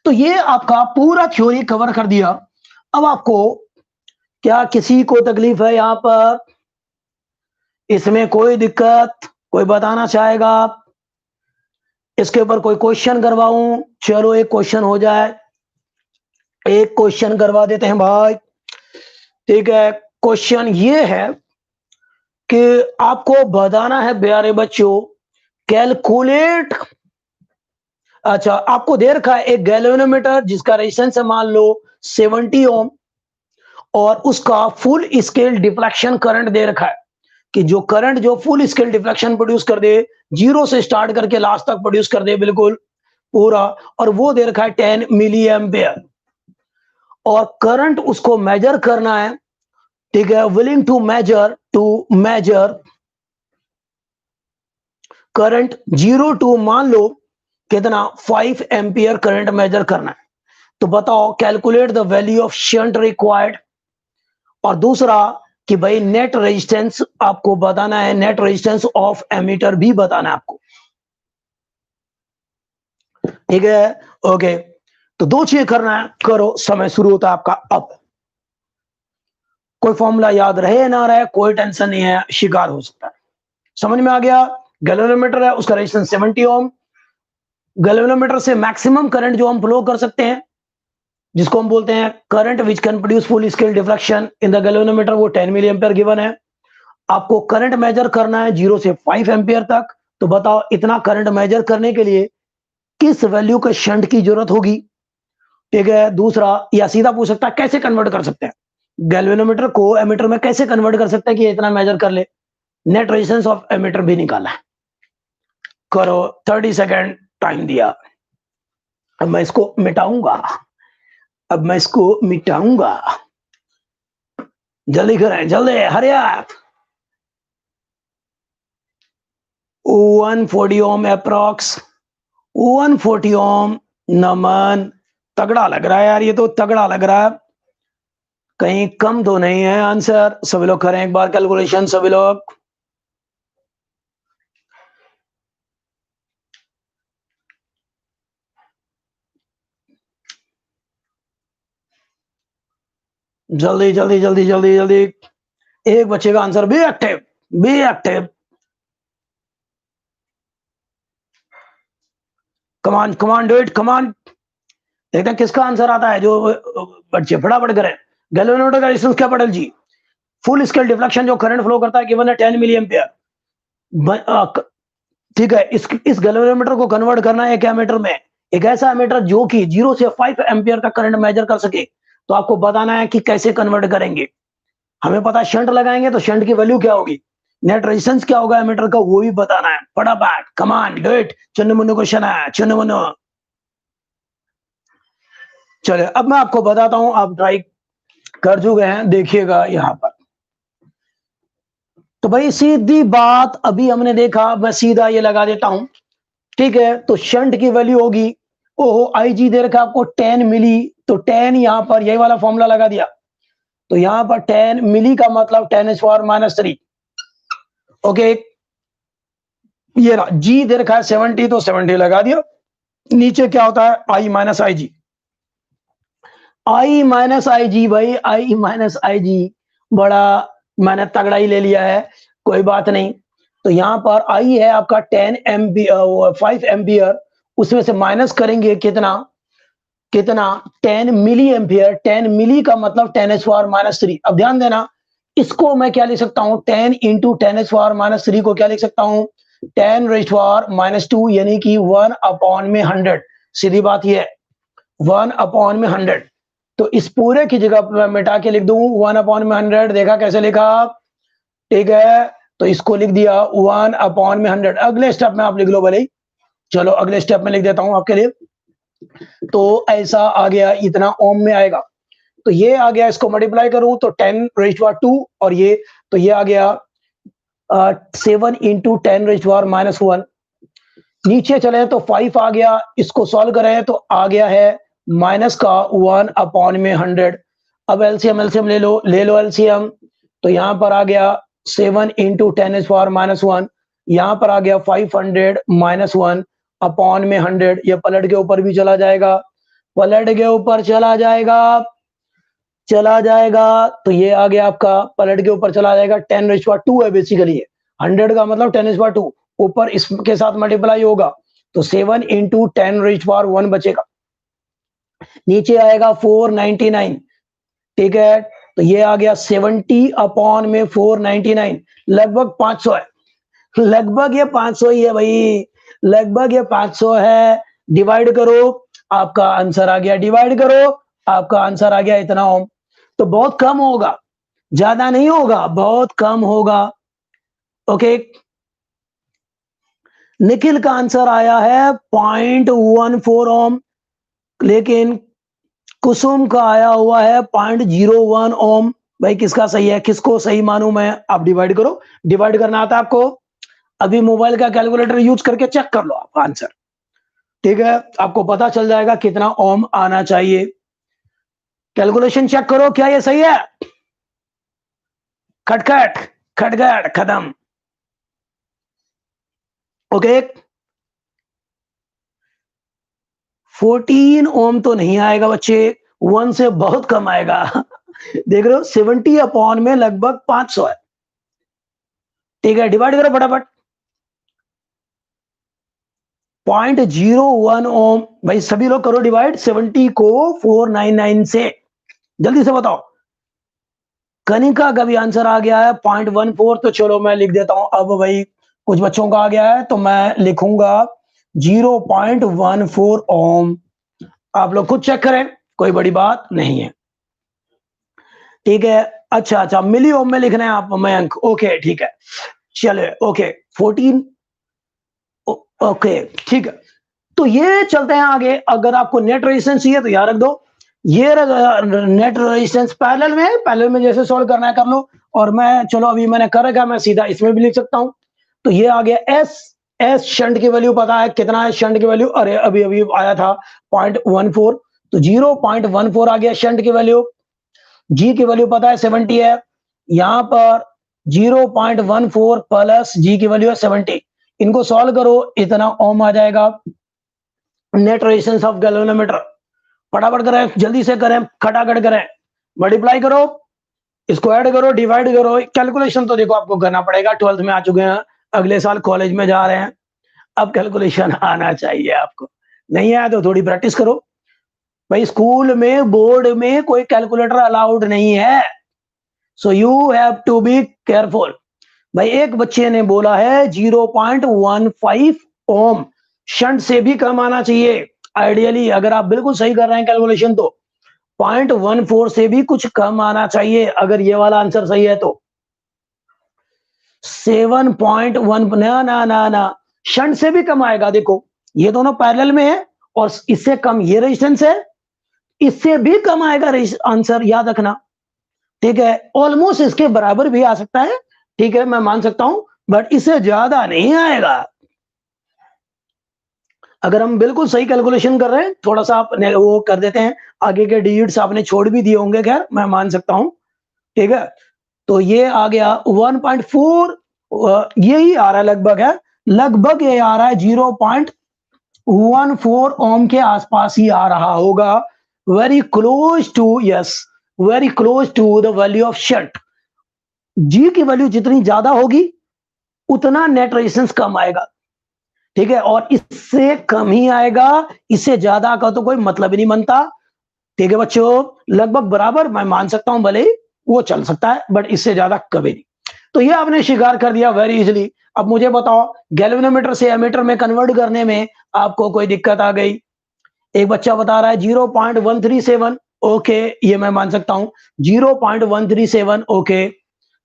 तो ये आपका पूरा थ्योरी कवर कर दिया। अब आपको क्या किसी को तकलीफ है यहां पर? इसमें कोई दिक्कत? कोई बताना चाहेगा? इसके ऊपर कोई क्वेश्चन करवाऊं? चलो एक क्वेश्चन हो जाए, एक क्वेश्चन करवा देते हैं भाई, ठीक है? क्वेश्चन ये है कि आपको बताना है प्यारे बच्चों, कैलकुलेट। अच्छा, आपको दे रखा है एक गैल्वेनोमीटर जिसका रेजिस्टेंस है मान लो 70 ओम, और उसका फुल स्केल डिफ्लेक्शन करंट दे रखा है कि जो करंट जो फुल स्केल डिफ्लेक्शन प्रोड्यूस कर दे, जीरो से स्टार्ट करके लास्ट तक प्रोड्यूस कर दे बिल्कुल पूरा, और वो दे रखा है 10 मिली एम्पियर, और करंट उसको मेजर करना है। ठीक है, willing to measure current 0 to मान लो कितना 5 एम्पियर करंट मेजर करना है। तो बताओ calculate the value of shunt required. और दूसरा कि भाई नेट रेजिस्टेंस आपको बताना है, नेट रेजिस्टेंस ऑफ एमीटर भी बताना है आपको। ठीक है, ओके। तो दो चीज करना है, करो, समय शुरू होता है आपका अब। कोई फॉर्मूला याद रहे ना रहे कोई टेंशन नहीं है, शिकार हो सकता है। समझ में आ गया? गैल्वेनोमीटर है, उसका रेजिस्टेंस 70 ओम। गैल्वेनोमीटर से मैक्सिमम करंट जो हम फ्लो कर सकते हैं, जिसको हम बोलते हैं current which can produce full scale deflection in the galvanometer, वो 10 मिली एम्पियर गिवन है। आपको करंट मेजर करना है 0 से 5 एम्पियर तक। तो बताओ इतना करंट मेजर करने के लिए किस वैल्यू के शंट की जरूरत होगी? ठीक है, दूसरा, या सीधा पूछ सकता है कैसे कन्वर्ट कर सकते हैं गैल्वेनोमीटर को एमीटर में, कैसे कन्वर्ट कर सकते हैं कि इतना मेजर कर ले। नेट रेजिस्टेंस ऑफ एमीटर भी निकाला है। करो, 30 सेकेंड टाइम दिया। अब मैं इसको मिटाऊंगा, अब मैं इसको मिटाऊंगा। जल्दी करें, जल्दी, हरी अप। 140 ओम अप्रॉक्स, 140 ओम। नमन, तगड़ा लग रहा है यार, ये तो तगड़ा लग रहा है, कहीं कम तो नहीं है आंसर। सभी लोग करें एक बार कैलकुलेशन, सभी लोग। जल्दी जल्दी जल्दी जल्दी जल्दी, एक बच्चे का answer. Be active, be active. Come on come on do it, come on. देखते हैं किसका आंसर आता है, जो बच्चे फटाफट करें। गैल्वेनोमीटर का रेजिस्टेंस क्या पटेल जी? फुल स्केल डिफ्लेक्शन जो करंट फ्लो करता है गिवन है 10 मिली एम्पियर। ठीक है, इस गैल्वेनोमीटर को कन्वर्ट करना है एक एमीटर में, एक ऐसा एमीटर जो कि 0 से 5 एम्पियर का करंट मेजर कर सके। तो आपको बताना है कि कैसे कन्वर्ट करेंगे। हमें पता है शंट लगाएंगे तो शंट की वैल्यू क्या होगी, नेट रेजिस्टेंस क्या होगा एमीटर का, वो भी बताना है। फटाफट, come on do it. Chunnu Munnu question है, चुन्नू मुन्नू। चलिए अब मैं आपको बताता हूं, आप ट्राई कर चुके हैं, देखिएगा यहां पर। तो भाई सीधी बात, अभी हमने देखा, मैं सीधा ये लगा देता हूं। ठीक है, तो शंट की वैल्यू होगी, ओहो आई जी दे रखा आपको 10 मिली, तो 10 यहां पर यही वाला फॉर्मूला लगा दिया। तो यहां पर 10 मिली का मतलब 10⁻³ ओके। ये ना जी दे रखा है 70, तो 70 लगा दिया। नीचे क्या होता है, आई माइनस आई जी, आई माइनस आई जी। भाई आई माइनस आई जी, बड़ा मैंने तगड़ा ही ले लिया है, कोई बात नहीं। तो यहां पर आई है आपका 10 एम्पियर, 5 एम्पियर, उसमें से माइनस करेंगे कितना, कितना 10 मिली एम्पियर। 10 मिली का मतलब 10⁻³ अब ध्यान देना, इसको मैं क्या लिख सकता हूं, 10 इंटू 10⁻³ को क्या लिख सकता हूं, 10⁻², यानी कि 1/100। सीधी बात ये है, 1/100। तो इस पूरे की जगह मैं मिटा के लिख दूं 1/100। देखा कैसे लिखा आप? ठीक है, तो इसको लिख दिया 1/100। अगले स्टेप में आप लिख लो भले ही। चलो अगले स्टेप में लिख देता हूं आपके लिए। तो ऐसा आ गया, इतना ओम में आएगा। तो ये आ गया, इसको मल्टीप्लाई करूं तो 10⁻², और ये, तो ये आ गया 7 इंटू 10⁻⁻1। नीचे चले तो 5 आ गया, इसको सॉल्व करें तो आ गया है माइनस का 1/100। अब एलसीएम एलसीएम ले लो, ले लो एलसीएम। तो यहां पर आ गया 7 इंटू 10⁻1, यहां पर आ गया 500 माइनस 1/100। ये पलट के ऊपर भी चला जाएगा, पलट के ऊपर चला जाएगा, चला जाएगा। तो ये आ गया आपका, पलट के ऊपर चला जाएगा, 10⁻² है बेसिकली। 100 का मतलब 10⁻², ऊपर इसके साथ मल्टीप्लाई होगा, तो 7 इंटू 10⁻1 बचेगा। नीचे आएगा 499। ठीक है, तो ये आ गया 70 अपॉन में 499, लगभग 500 है। लगभग ये 500 ही है भाई, लगभग ये 500 है। डिवाइड करो, आपका आंसर आ गया, डिवाइड करो, आपका आंसर आ गया इतना ओम। तो बहुत कम होगा, ज्यादा नहीं होगा, बहुत कम होगा। ओके, निखिल का आंसर आया है 0.14 ओम, लेकिन कुसुम का आया हुआ है 0.01 ओम। भाई किसका सही है, किसको सही मानूं मैं? आप डिवाइड करो, डिवाइड करना आता है आपको? अभी मोबाइल का कैलकुलेटर यूज करके चेक कर लो आप आंसर, ठीक है? आपको पता चल जाएगा कितना ओम आना चाहिए। कैलकुलेशन चेक करो, क्या ये सही है? खटखट खटखट खत्म। ओके, 14 ओम तो नहीं आएगा बच्चे, 1 से बहुत कम आएगा। देख रहे हो, 70 अपॉन में लगभग 500 है। ठीक है, डिवाइड करो फटाफट। 0.01 ओम। भाई सभी लोग करो डिवाइड 70 को 499 से, जल्दी से बताओ। कनिका का भी आंसर आ गया है 0.14, तो चलो मैं लिख देता हूं। अब भाई कुछ बच्चों का आ गया है तो मैं लिखूंगा 0.14 ओम। आप लोग खुद चेक करें, कोई बड़ी बात नहीं है, ठीक है? अच्छा अच्छा, मिली ओम में लिखना है आप मयंक, ओके ठीक है, चलिए ओके 14। ओके ठीक है, तो ये चलते हैं आगे। अगर आपको नेट रेजिस्टेंस चाहिए तो याद रख दो, ये नेट रेजिस्टेंस पैरेलल में है, पैरेलल में जैसे सॉल्व करना है कर लो। और मैं चलो अभी मैंने कर रखा, मैं सीधा इसमें भी लिख सकता हूं। तो ये आ गया एस, एस शंट की वैल्यू पता है कितना है शंट की वैल्यू? अरे अभी अभी आया था 0.14, तो 0.14 आ गया शंट की वैल्यू। जी की वैल्यू पता है 70 है, यहां पर 0.14 प्लस जी की वैल्यू है 70, इनको सॉल्व करो, इतना ओम आ जाएगा नेट रेजिस्टेंस ऑफ गैल्वेनोमीटर। फटाफट करें, जल्दी से करें, खटाखट करें, मल्टीप्लाई करो, इसको ऐड करो, डिवाइड करो। कैलकुलेशन तो देखो आपको करना पड़ेगा, 12th में आ चुके हैं, अगले साल कॉलेज में जा रहे हैं, अब कैलकुलेशन आना चाहिए आपको। नहीं आया तो थोड़ी प्रैक्टिस करो भाई, स्कूल में बोर्ड में कोई कैलकुलेटर अलाउड नहीं है, so you have to be careful. भाई एक बच्चे ने बोला है 0.15 ओम, शंट से भी कम आना चाहिए आइडियली, अगर आप बिल्कुल सही कर रहे हैं कैलकुलेशन तो 0.14 से भी कुछ कम आना चाहिए, अगर ये वाला आंसर सही है तो 7.1 ना ना ना ना, शंट से भी कम आएगा। देखो ये दोनों पैरेलल में है और इससे कम ये रेजिस्टेंस है, इससे भी कम आएगा आंसर, याद रखना, ठीक है? ऑलमोस्ट इसके बराबर भी आ सकता है, ठीक है, मैं मान सकता हूं, बट इससे ज्यादा नहीं आएगा। अगर हम बिल्कुल सही कैलकुलेशन कर रहे हैं, थोड़ा सा आप वो कर देते हैं, आगे के डिजिट्स आपने छोड़ भी दिए होंगे, खैर मैं मान सकता हूं, ठीक है? तो ये आ गया 1.4, यही आ रहा है लगभग, है लगभग ये आ रहा है 0.14 ओम के आसपास ही आ रहा होगा, very close to, yes very close to the value of shunt. G की वैल्यू जितनी ज्यादा होगी उतना नेट रेजिस्टेंस कम आएगा, ठीक है? और इससे कम ही आएगा, इससे ज्यादा का तो कोई मतलब ही नहीं बनता, ठीक है बच्चों? लगभग बराबर मैं मान सकता हूं, भले ही वो चल सकता है, बट इससे ज्यादा कभी नहीं। तो ये आपने स्वीकार कर दिया वेरी इजीली। अब मुझे बताओ, गैल्वेनोमीटर से एमीटर में कन्वर्ट करने में आपको कोई दिक्कत आ गई? एक बच्चा बता रहा है 0.137, ओके ये मैं मान सकता हूं, 0.137, ओके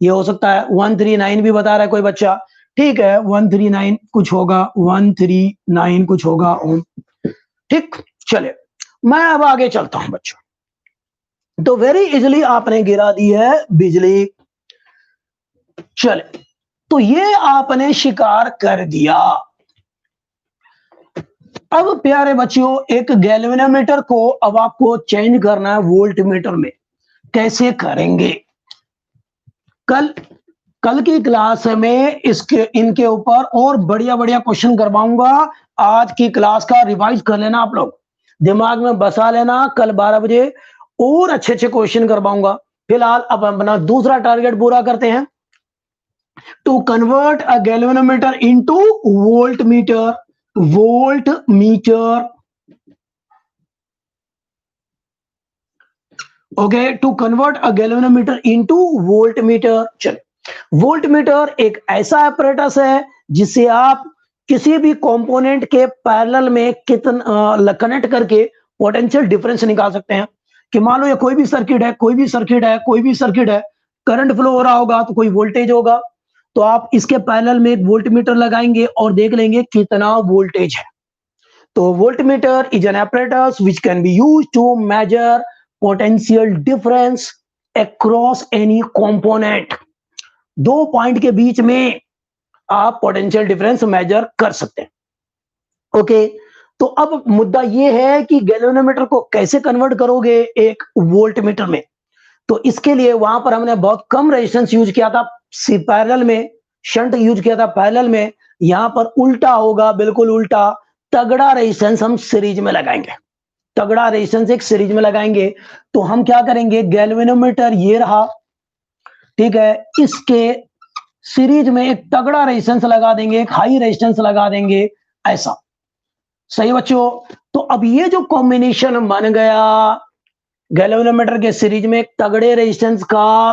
ये हो सकता है। 139 भी बता रहा है कोई बच्चा, ठीक है 139 कुछ होगा, 139 कुछ होगा ओम, ठीक। चले मैं अब आगे चलता हूं बच्चों, तो वेरी इजीली आपने गिरा दी है बिजली। चले, तो ये आपने शिकार कर दिया। अब प्यारे बच्चों, एक गैल्वेनोमीटर को अब आपको चेंज करना है वोल्ट मीटर में, कैसे करेंगे? कल कल की क्लास में इसके इनके ऊपर और बढ़िया बढ़िया क्वेश्चन करवाऊंगा। आज की क्लास का रिवाइज कर लेना, आप लोग दिमाग में बसा लेना, कल 12 बजे और अच्छे अच्छे क्वेश्चन करवाऊंगा। फिलहाल अब अपना दूसरा टारगेट पूरा करते हैं, to convert a galvanometer into voltmeter. Voltmeter, okay, to convert a galvanometer into voltmeter. चलो, वोल्टमीटर एक ऐसा apparatus है जिससे आप किसी भी कंपोनेंट के पैरेलल में कितना कनेक्ट करके पोटेंशियल डिफरेंस निकाल सकते हैं। कि मान लो ये कोई भी सर्किट है, कोई भी सर्किट है, कोई भी सर्किट है, करंट फ्लो हो रहा होगा तो कोई वोल्टेज होगा, तो आप इसके पैरेलल में एक वोल्टमीटर लगाएंगे और देख लेंगे कितना वोल्टेज है। तो voltmeter is an apparatus which can be used to measure potential difference across any component। दो पॉइंट के बीच में आप पोटेंशियल डिफरेंस मेजर कर सकते हैं। ओके, तो अब मुद्दा यह है कि गैल्वेनोमीटर को कैसे कन्वर्ट करोगे एक वोल्टमीटर में। तो इसके लिए वहां पर हमने बहुत कम रेजिस्टेंस यूज किया था पैरेलल में, शंट यूज किया था पैरेलल में। यहां पर उल्टा होगा, बिल्कुल उल्टा, तगड़ा रेजिस्टेंस हम सीरीज में लगाएंगे। तगड़ा रेजिस्टेंस एक सीरीज में लगाएंगे तो हम क्या करेंगे, गैल्वेनोमीटर ये रहा, ठीक है, इसके सीरीज में एक तगड़ा रेजिस्टेंस लगा देंगे, एक हाई रेजिस्टेंस लगा देंगे, ऐसा। सही बच्चों? तो अब ये जो कॉम्बिनेशन बन गया गैल्वेनोमीटर के सीरीज में एक तगड़े रेजिस्टेंस का,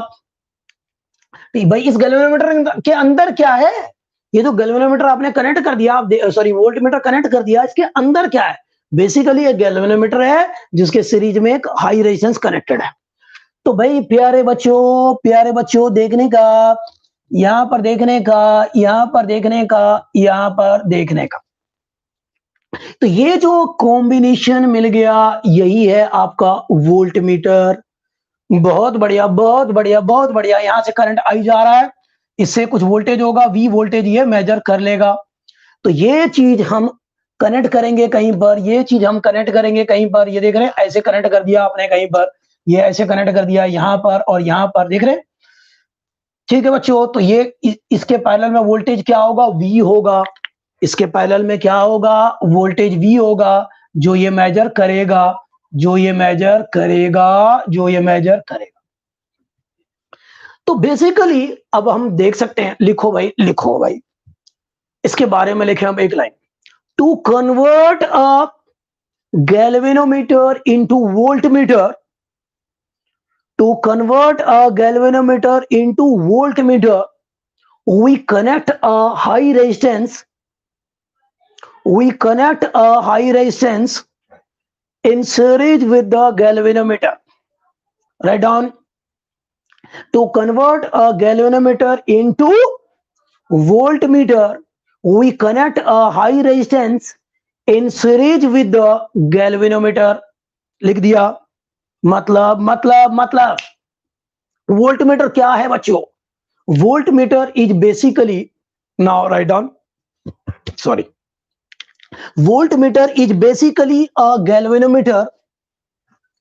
भाई इस गैल्वेनोमीटर के अंदर क्या है? ये जो गैल्वेनोमीटर आपने कनेक्ट कर दिया, आप सॉरी वोल्टमीटर कनेक्ट कर दिया, इसके अंदर क्या है? बेसिकली एक गैल्वेनोमीटर है जिसके सीरीज में एक हाई रेजिस्टेंस कनेक्टेड है। तो भाई प्यारे बच्चों देखने का, यहां पर देखने का, यहां पर देखने का, यहां पर देखने का, तो ये जो कॉम्बिनेशन मिल गया यही है आपका वोल्टमीटर। बहुत बढ़िया, बहुत बढ़िया, बहुत बढ़िया। यहां से करंट आई जा रहा है, इससे कुछ वोल्टेज होगा, वी वोल्टेज ये मेजर कर लेगा। तो ये चीज हम कनेक्ट करेंगे कहीं पर, ये चीज हम कनेक्ट करेंगे कहीं पर। ये देख रहे हैं, ऐसे कनेक्ट कर दिया आपने कहीं पर, ये ऐसे कनेक्ट कर दिया यहां पर और यहां पर, देख रहे हैं? ठीक है बच्चों, तो ये इसके पैरेलल में वोल्टेज क्या होगा? वी होगा। इसके पैरेलल में क्या होगा? वोल्टेज वी होगा, जो ये मेजर करेगा, जो ये मेजर करेगा, जो ये मेजर करेगा। तो बेसिकली अब हम देख सकते हैं, लिखो भाई, लिखो भाई, इसके बारे में लिखे हम एक लाइन। To convert a galvanometer into voltmeter, to convert a galvanometer into voltmeter, we connect a high resistance, we connect a high resistance in series with the galvanometer. Write down. To convert a galvanometer into voltmeter, we connect a high resistance in series with the galvanometer। लिख दिया। मतलब voltmeter क्या है बच्चों? Voltmeter is basically, now write down, sorry, voltmeter is basically a galvanometer.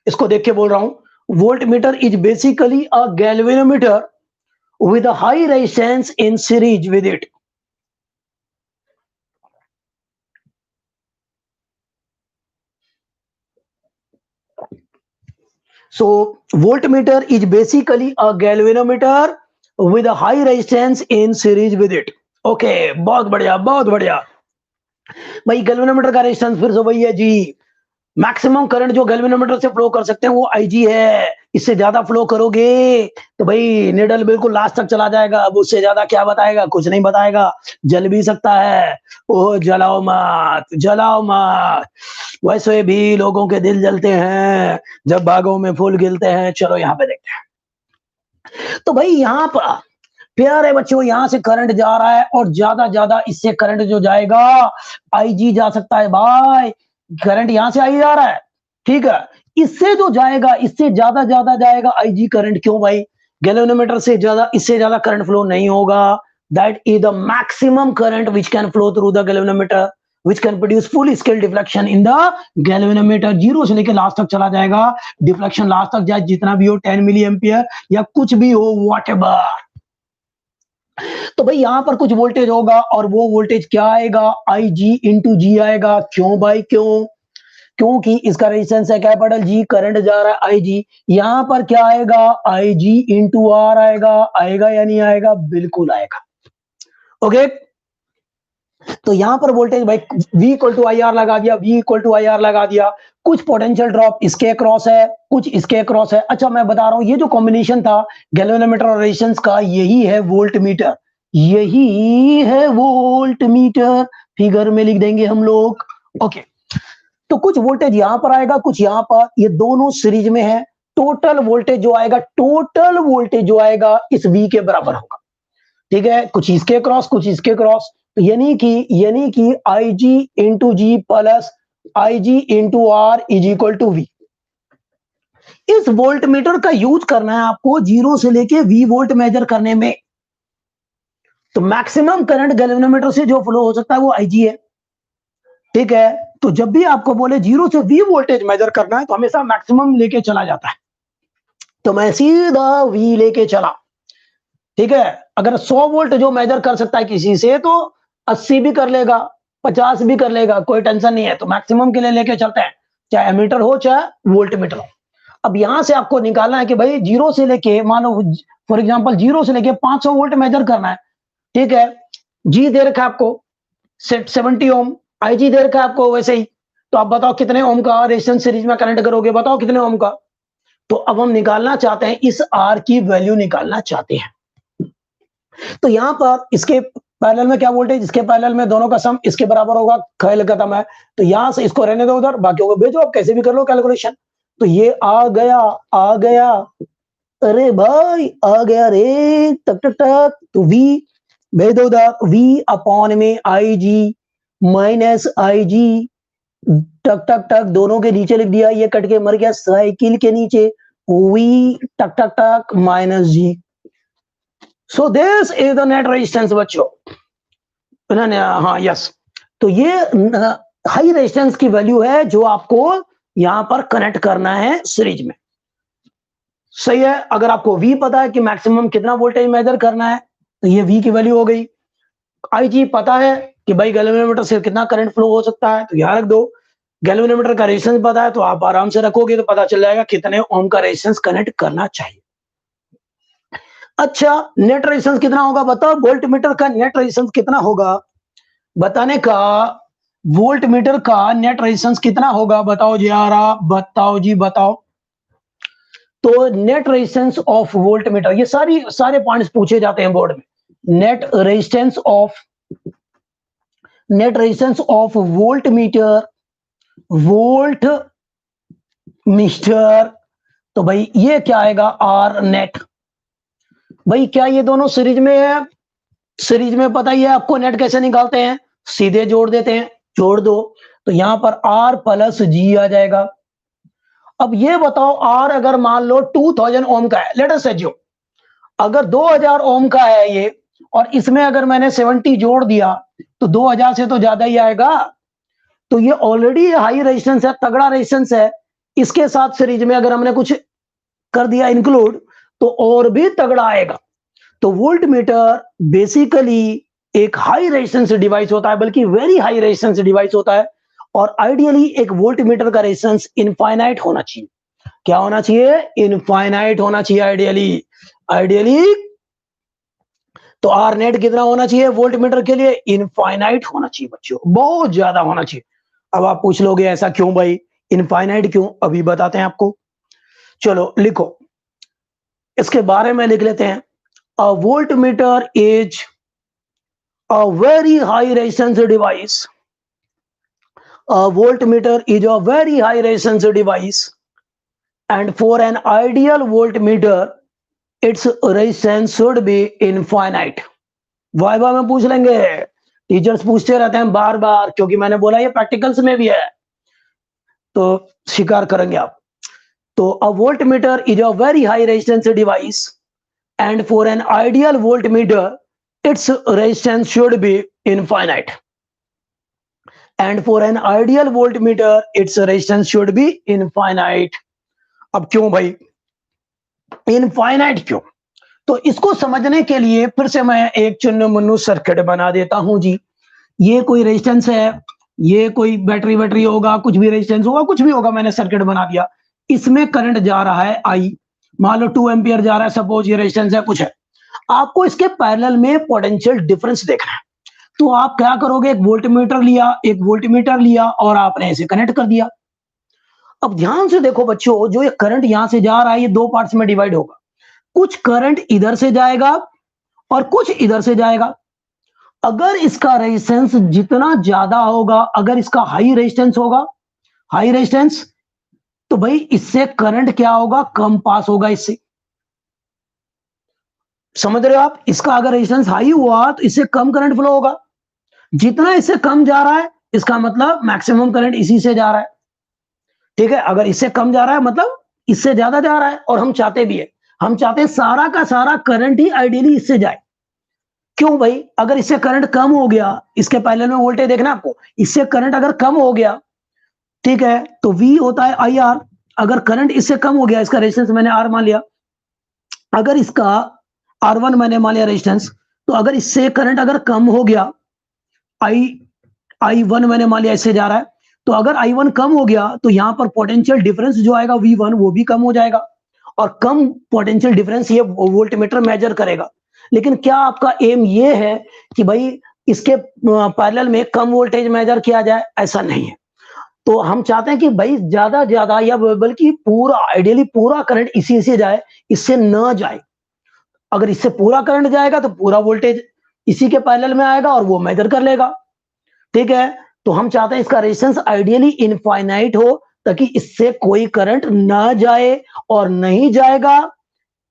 इसको देख के बोल रहा हूं, voltmeter is basically a galvanometer with a high resistance in series with it। So voltmeter is basically a galvanometer with a high resistance in series with it। Okay, बहुत बढ़िया, बहुत बढ़िया। भाई गैल्वेनोमीटर का रेजिस्टेंस फिर से वही है जी, मैक्सिमम करंट जो गैल्वेनोमीटर से फ्लो कर सकते हैं वो आईजी है। इससे ज्यादा फ्लो करोगे तो भाई निडल बिल्कुल लास्ट तक चला जाएगा। अब उससे ज्यादा क्या बताएगा? कुछ नहीं बताएगा, जल भी सकता है। ओह जलाओ मत, जलाओ मत, वैसे भी लोगों के दिल जलते हैं जब बागों में फूल खिलते हैं। चलो यहाँ पे देखते हैं। तो भाई यहाँ पर प्यारे बच्चों, यहां से करंट जा रहा है और ज्यादा इससे करंट जो जाएगा आईजी जा सकता है भाई। करंट यहां से आई जा रहा है, ठीक है, इससे जो जाएगा, इससे ज्यादा जाएगा आईजी करंट। क्यों भाई? गैल्वेनोमीटर से ज्यादा, इससे ज्यादा करंट फ्लो नहीं होगा। That is the maximum current which can flow through the galvanometer, which can produce full scale deflection in the galvanometer। Zero से लेकर लास्ट तक चला जाएगा, डिफ्लेक्शन लास्ट तक जाए, जितना भी हो, 10 मिली एम्पियर या कुछ भी हो, व्हाटएवर। तो भाई यहां पर कुछ वोल्टेज होगा और वो वोल्टेज क्या आएगा? आई जी इंटू जी आएगा। क्यों भाई, क्यों? क्योंकि इसका रेजिस्टेंस है कैपिटल जी, करंट जा रहा है आई जी। यहां पर क्या आएगा? आई जी इंटू आर आएगा। आएगा या नहीं आएगा? बिल्कुल आएगा। ओके, तो यहां पर वोल्टेज भाई V equal to I R लगा दिया, V equal to I R लगा दिया। कुछ पोटेंशियल ड्रॉप इसके अक्रॉस है, कुछ इसके अक्रॉस है। अच्छा मैं बता रहा हूं ये जो कॉम्बिनेशन था गैल्वेनोमीटर और रेजिस्टेंस का, यही है वोल्ट मीटर, यही है वोल्ट मीटर। फिगर में लिख देंगे हम लोग। ओके, तो कुछ वोल्टेज यहां पर आएगा, कुछ यहां पर, ये दोनों सीरीज में है। टोटल वोल्टेज जो आएगा, टोटल वोल्टेज जो आएगा इस V के बराबर होगा। ठीक है, कुछ इसके क्रॉस, कुछ इसके क्रॉस, तो यानी कि I G into G plus I G into R is equal to V. इस वोल्ट मीटर का यूज करना है आपको 0 से लेके V वोल्ट मेजर करने में। तो मैक्सिमम करंट गैल्वेनोमीटर से जो फ्लो हो सकता है वो IG है। ठीक है, तो जब भी आपको बोले 0 से V वोल्टेज मेजर करना है तो हमेशा मैक्सिमम लेके चला जाता है। तो मैं सीधा V लेके चला। ठीक है, अगर 100 वोल्ट जो मेजर कर सकता है किसी से तो 80 भी कर लेगा, 50 भी कर लेगा, कोई टेंशन नहीं है। तो मैक्सिमम के लिए लेके चलते हैं, चाहे एमीटर हो चाहे वोल्ट मीटर हो। अब यहां से आपको निकालना है कि भाई 0 से लेके, मान लो फॉर एग्जांपल 0 से लेके 500 वोल्ट मेजर करना है। ठीक है, जी दे रखा है आपको 70 ओम, आई जी दे रखा है आपको वैसे ही। तो आप बताओ कितने ओम का रेजिस्टेंस सीरीज में कनेक्ट करोगे, बताओ कितने ओम का। तो अब हम निकालना चाहते हैं, इस आर की वैल्यू निकालना चाहते हैं। तो यहां पर इसके पैरेलल में क्या वोल्टेज, इसके पैरेलल में दोनों का सम इसके बराबर होगा, खेल खत्म है। तो यहां से इसको रहने दो उधर, बाकी को भेजो, आप कैसे भी कर लो कैलकुलेशन। तो ये आ गया, आ गया, अरे भाई आ गया रे, टक टक टक। तो V भेज दो उधर, V अपॉन में आई जी माइनस आई जी, टक टक टक, दोनों के नीचे लिख दिया, ये कट के मर गया साइकिल के नीचे, V टक टक टक minus G. So this is the net resistance बच्चों। हाँ यस, तो ये हाई रेजिस्टेंस की वैल्यू है जो आपको यहां पर कनेक्ट करना है सीरीज में। सही है, अगर आपको V पता है कि मैक्सिमम कितना वोल्टेज मेजर करना है तो ये V की वैल्यू हो गई। IG पता है कि भाई गैल्वेनोमीटर से कितना करंट फ्लो हो सकता है, तो यहां रख दो। गैल्वेनोमीटर का रेजिस्टेंस पता है तो आप आराम से रखोगे तो पता चल जाएगा कितने ओम का रेजिस्टेंस कनेक्ट करना चाहिए। अच्छा, नेट रेजिस्टेंस कितना होगा बताओ, वोल्ट मीटर का नेट रेजिस्टेंस कितना होगा बताने का, वोल्ट मीटर का नेट रेजिस्टेंस कितना होगा बताओ जी, आ रहा बताओ जी बताओ। तो net resistance of volt meter, ये सारे पॉइंट्स पूछे जाते हैं बोर्ड में। Net resistance of volt meter, तो भाई ये क्या आएगा, आर नेट। भाई क्या ये दोनों सीरीज में है, सीरीज में पता ही है आपको नेट कैसे निकालते हैं, सीधे जोड़ देते हैं, जोड़ दो। तो यहां पर R प्लस जी आ जाएगा। अब ये बताओ, R अगर मान लो 2000 ओम का है, लेट अस अज्यूम, अगर 2000 ओम का है ये, और इसमें अगर मैंने 70 जोड़ दिया तो 2000 से तो ज्यादा ही आएगा। तो ये ऑलरेडी हाई रेजिस्टेंस है, तगड़ा रेजिस्टेंस है। इसके साथ सीरीज में अगर हमने कुछ कर दिया इंक्लूड तो और भी तगड़ा आएगा। तो वोल्ट मीटर बेसिकली एक हाई रेजिस्टेंस डिवाइस होता है, बल्कि वेरी हाई रेजिस्टेंस डिवाइस होता है। और आइडियली एक वोल्ट मीटर का रेजिस्टेंस इनफाइनाइट होना चाहिए। क्या होना चाहिए, इनफाइनाइट होना चाहिए आइडियली। तो आर नेट कितना होना चाहिए वोल्ट मीटर के लिए, इनफाइनाइट होना चाहिए बच्चों, बहुत ज्यादा होना चाहिए। अब आप पूछ लोगे ऐसा क्यों भाई, इनफाइनाइट क्यों, अभी बताते हैं आपको। चलो लिखो, इसके बारे में लिख लेते हैं। अ voltmeter is a very high resistance device. A voltmeter is a very high resistance device, and for an ideal voltmeter its resistance should be infinite. Viva में पूछ लेंगे, टीचर्स पूछते रहते हैं बार बार, क्योंकि मैंने बोला ये प्रैक्टिकल्स में भी है, तो स्वीकार करेंगे आप। तो a voltmeter is a very high resistance device, and for an ideal voltmeter its resistance should be infinite. And for an ideal voltmeter its resistance should be infinite. अब क्यों भाई इनफाइनाइट क्यों, तो इसको समझने के लिए फिर से मैं एक चुन्नू मुन्नू सर्किट बना देता हूं जी। ये कोई रेजिस्टेंस है, ये कोई बैटरी होगा, कुछ भी रेजिस्टेंस होगा, कुछ भी होगा, मैंने सर्किट बना दिया। इसमें करंट जा रहा है I, मान लो 2 एम्पियर जा रहा है, सपोज ये रेजिस्टेंस है, कुछ है। आपको इसके पैरेलल में पोटेंशियल डिफरेंस देखना है। तो आप क्या करोगे, एक वोल्टमीटर लिया और आपने इसे कनेक्ट कर दिया। अब ध्यान से देखो बच्चों, जो ये करंट यहां से जा रहा है ये दो पार्ट्स में डिवाइड होगा। कुछ करंट इधर से जाएगा और कुछ इधर से जाएगा। अगर इसका रेजिस्टेंस जितना ज्यादा होगा, अगर इसका हाई रेजिस्टेंस होगा, हाई रेजिस्टेंस, तो भाई इससे करंट क्या होगा, कम पास होगा इससे। समझ रहे हो आप? इसका अगर रेजिस्टेंस हाई हुआ तो इससे कम करंट फ्लो होगा। जितना इससे कम जा रहा है इसका मतलब मैक्सिमम करंट इसी से जा रहा है। ठीक है, अगर इससे कम जा रहा है मतलब इससे ज्यादा जा रहा है, और हम चाहते भी है, हम चाहते हैं सारा का सारा करंट ही आइडियली इससे जाए। क्यों भाई? अगर इससे करंट कम हो गया, इसके पैरेलल में वोल्टेज देखना आपको, इससे करंट अगर कम हो गया, ठीक है, तो V होता है IR। अगर करंट इससे कम हो गया, इसका रेजिस्टेंस मैंने R मान लिया, अगर इसका R1 मैंने मान लिया रेजिस्टेंस, तो अगर इससे करंट अगर कम हो गया, I1 मैंने मान लिया इससे जा रहा है, तो अगर I1 कम हो गया तो यहां पर पोटेंशियल डिफरेंस जो आएगा V1 वो भी कम हो जाएगा, और कम पोटेंशियल डिफरेंस ये वोल्टमीटर मेजर करेगा। लेकिन क्या आपका एम ये है कि भाई इसके पैरेलल में कम वोल्टेज मेजर किया जाए? ऐसा नहीं है। तो हम चाहते हैं कि भाई ज्यादा या बल्कि पूरा, आइडियली पूरा करंट इसी से जाए, इससे न जाए। अगर इससे पूरा करंट जाएगा तो पूरा वोल्टेज इसी के पैरेलल में आएगा और वो मेजर कर लेगा। ठीक है, तो हम चाहते हैं इसका रेजिस्टेंस आइडियली इनफाइनाइट हो, ताकि इससे कोई करंट ना जाए, और नहीं जाएगा,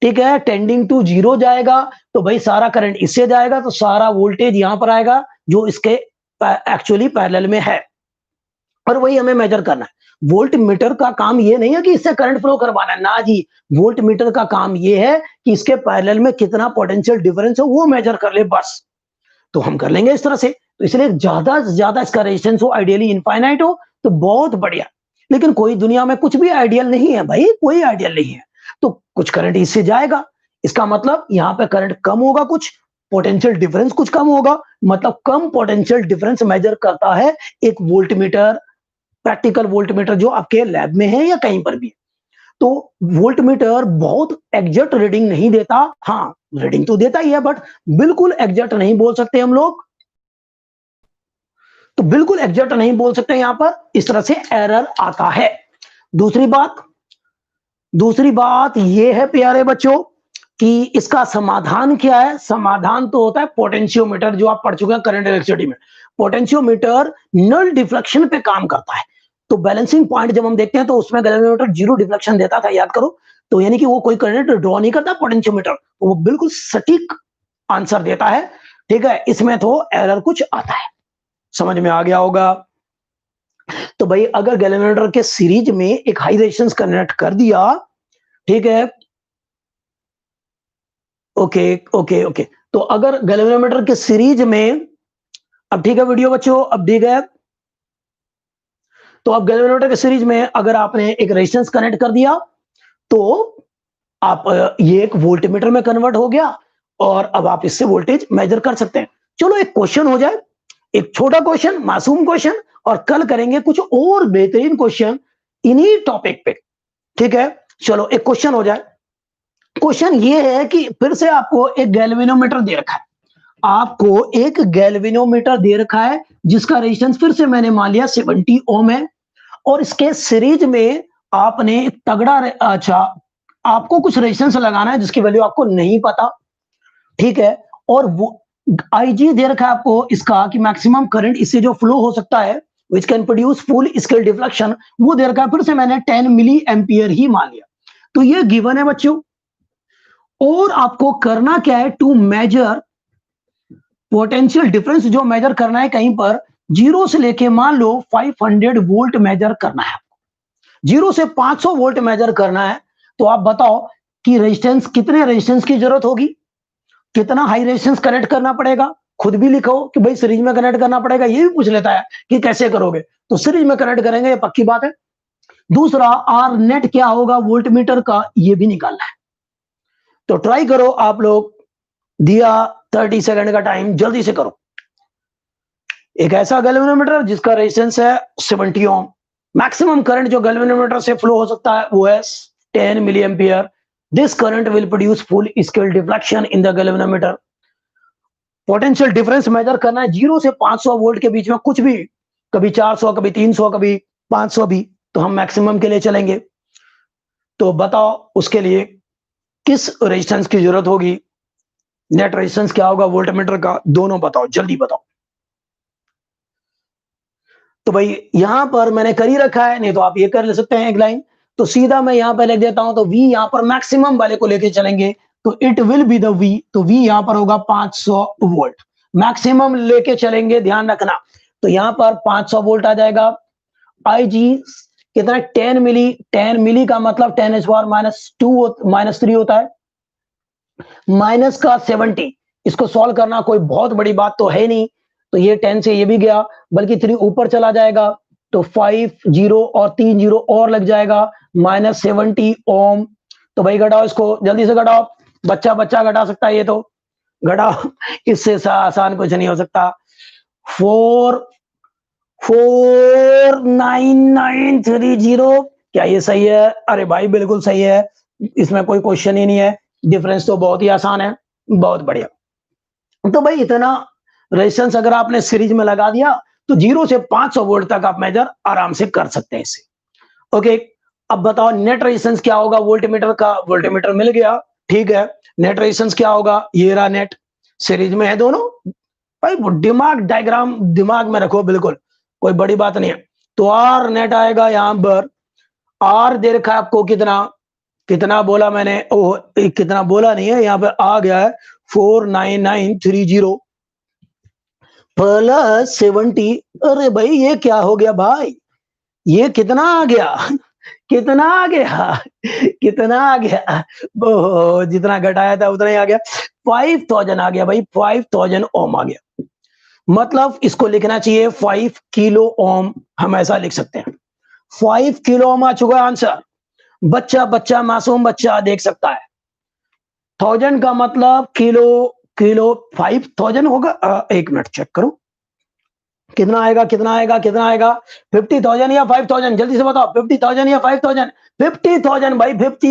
ठीक है, टेंडिंग टू जीरो जाएगा, तो भाई सारा करंट इससे जाएगा, तो सारा वोल्टेज यहां पर आएगा जो इसके एक्चुअली पैरेलल में है, और वही हमें मेजर करना है। वोल्ट मीटर का काम ये नहीं है कि इससे करंट फ्लो करवाना है, ना जी। वोल्ट मीटर का काम ये है कि इसके पैरेलल में कितना पोटेंशियल डिफरेंस है वो मेजर कर ले, बस। तो हम कर लेंगे इस तरह से। तो इसलिए ज्यादा से ज्यादा इसका रेजिस्टेंस हो, आइडियली इनफाइनाइट हो, तो बहुत बढ़िया। लेकिन कोई दुनिया में कुछ भी आइडियल नहीं है भाई, कोई आइडियल नहीं है। तो कुछ करंट इससे जाएगा, इसका मतलब यहां पे करंट कम होगा, कुछ पोटेंशियल डिफरेंस कुछ कम होगा, मतलब कम पोटेंशियल डिफरेंस मेजर करता है एक वोल्टमीटर, प्रैक्टिकल वोल्टमीटर जो आपके लैब में है या कहीं पर भी है। तो वोल्टमीटर बहुत एग्जैक्ट रीडिंग नहीं देता, हाँ रीडिंग तो देता ही है, बट बिल्कुल एग्जैक्ट नहीं बोल सकते हम लोग। तो बिल्कुल एग्जैक्ट नहीं बोल सकते, यहां पर इस तरह से एरर आता है। दूसरी बात यह है प्यारे बच्चों कि इसका समाधान क्या है। समाधान तो होता है पोटेंशियोमीटर, जो आप पढ़ चुके हैं करंट इलेक्ट्रिसिटी में। पोटेंशियोमीटर नल डिफ्लेक्शन पे काम करता है। तो बैलेंसिंग पॉइंट जब हम देखते हैं तो उसमें गैल्वेनोमीटर जीरो डिफ्लेक्शन देता था, याद करो। तो यानी कि वो कोई करंट ड्रॉ नहीं करता पोटेंशियोमीटर, तो वो बिल्कुल सटीक आंसर देता है। ठीक है, इसमें तो एरर कुछ आता है, समझ में आ गया होगा। तो भाई अगर गैल्वेनोमीटर के सीरीज में एक हाई रेजिस्टेंस कनेक्ट कर दिया, ठीक है, ओके ओके ओके, तो अगर गैल्वेनोमीटर के सीरीज में, अब ठीक है वीडियो बच्चों, अब ठीक है, तो अब गैल्वेनोमीटर के सीरीज में अगर आपने एक रेजिस्टेंस कनेक्ट कर दिया तो आप ये एक वोल्टमीटर में कन्वर्ट हो गया, और अब आप इससे वोल्टेज मेजर कर सकते हैं। चलो एक क्वेश्चन हो जाए, एक छोटा क्वेश्चन, मासूम क्वेश्चन, और कल करेंगे कुछ और बेहतरीन क्वेश्चन इन्हीं टॉपिक पे। ठीक है, चलो एक क्वेश्चन हो जाए। क्वेश्चन ये है कि फिर से आपको एक गैल्वेनोमीटर दे रखा है, आपको एक गैल्वेनोमीटर दे रखा है जिसका रेजिस्टेंस फिर से मैंने मान लिया 70 ओम है, और इसके सीरीज में आपने तगड़ा अच्छा, आपको कुछ रेजिस्टेंस लगाना है जिसकी वैल्यू आपको नहीं पता। ठीक है, और वो IG दे रखा है आपको इसका कि मैक्सिमम करंट इससे जो फ्लो हो सकता है which can produce full scale deflection, वो दे रखा है, फिर से मैंने 10 मिली एम्पियर ही मान लिया। तो ये गिवन है बच्चों, और आपको करना क्या है, टू मेजर पोटेंशियल डिफरेंस, जो मेजर करना है कहीं पर जीरो से लेके मान लो 500 वोल्ट मेजर करना है आपको, जीरो से 500 वोल्ट मेजर करना है। तो आप बताओ कि रेजिस्टेंस, कितने रेजिस्टेंस की जरूरत होगी, कितना हाई रेजिस्टेंस कनेक्ट करना पड़ेगा, खुद भी लिखो कि भाई सीरीज में कनेक्ट करना पड़ेगा। ये भी पूछ लेता है कि कैसे करोगे, तो सीरीज में कनेक्ट करेंगे, ये पक्की बात है। दूसरा, आर नेट क्या होगा वोल्टमीटर का, ये भी निकालना है। तो ट्राई करो आप लोग, दिया 30 सेकंड का टाइम, जल्दी से करो। एक ऐसा गैल्वेनोमीटर जिसका रेजिस्टेंस है 70 ओम, मैक्सिमम करंट जो गैल्वेनोमीटर से फ्लो हो सकता है वो है 10 milliampere. This current will produce full scale deflection in the galvanometer. Potential difference measure करना है 0 से 500 वोल्ट के बीच में कुछ भी, कभी 400, कभी 300, कभी 500 भी, तो हम मैक्सिमम के लिए चलेंगे। तो बताओ उसके लिए किस रेजिस्टेंस की जरूरत होगी, नेट रेजिस्टेंस क्या होगा वोल्टमीटर का, दोनों बताओ, जल्दी बताओ। तो भाई यहां पर मैंने कर ही रखा है, नहीं तो आप ये कर ले सकते हैं एक लाइन। तो सीधा मैं यहां पर लिख देता हूं, तो V यहां पर मैक्सिमम वाले को लेके चलेंगे, तो it will be the V, तो V यहां पर होगा 500 वोल्ट, मैक्सिमम लेके चलेंगे, ध्यान रखना। तो यहां पर 500 वोल्ट आ जाएगा। IG कितना, 10 मिली, 10 मिली का मतलब 10⁻⁻2 -3 होता है, माइनस का 70, इसको सॉल्व करना कोई बहुत बड़ी बात तो है नहीं। तो ये 10 से ये भी गया, बल्कि 3 ऊपर चला जाएगा, तो 5 0 और 3 0 और लग जाएगा, -70 ओम। तो भाई घटाओ इसको, जल्दी से घटाओ, बच्चा बच्चा घटा सकता है ये तो, घटाओ, इससे आसान कुछ नहीं हो सकता। 449,930, क्या ये सही है? अरे भाई बिल्कुल सही है, इसमें कोई क्वेश्चन ही नहीं है, डिफरेंस तो बहुत ही आसान है, बहुत बढ़िया। तो भाई इतना रेजिस्टेंस अगर आपने सीरीज में लगा दिया, तो 0 से 500 वोल्ट तक आप मेजर आराम से कर सकते हैं इसे। ओके, अब बताओ नेट रेजिस्टेंस क्या होगा वोल्टमीटर का, वोल्टमीटर मिल गया, ठीक है। नेट रेजिस्टेंस क्या होगा, ये रहा नेट, सीरीज में है दोनों। भाई वो दिमाग डायग्राम दिमाग में रखो, बिल्कुल कोई बड़ी बात नहीं है। तो आर नेट आएगा यहां पर, आर दे रखा है आपको कितना, कितना बोला मैंने, ओह कितना बोला नहीं है, यहाँ पे आ गया है 49930 प्लस 70। अरे भाई ये क्या हो गया भाई, ये कितना आ गया कितना आ गया कितना आ गया, जितना घटाया था उतना ही आ गया, 5000 आ गया भाई, 5000 ओम आ गया। मतलब इसको लिखना चाहिए 5 किलो ओम, हम ऐसा लिख सकते हैं, 5 किलो ओम आ चुका आंसर। बच्चा बच्चा मासूम बच्चा देख सकता है, 1000 का मतलब किलो, किलो 5000 होगा, एक मिनट चेक करो कितना आएगा, कितना आएगा, कितना आएगा, 50,000 या 5,000, जल्दी से बताओ, 50,000 या 5,000, 50,000 भाई, 50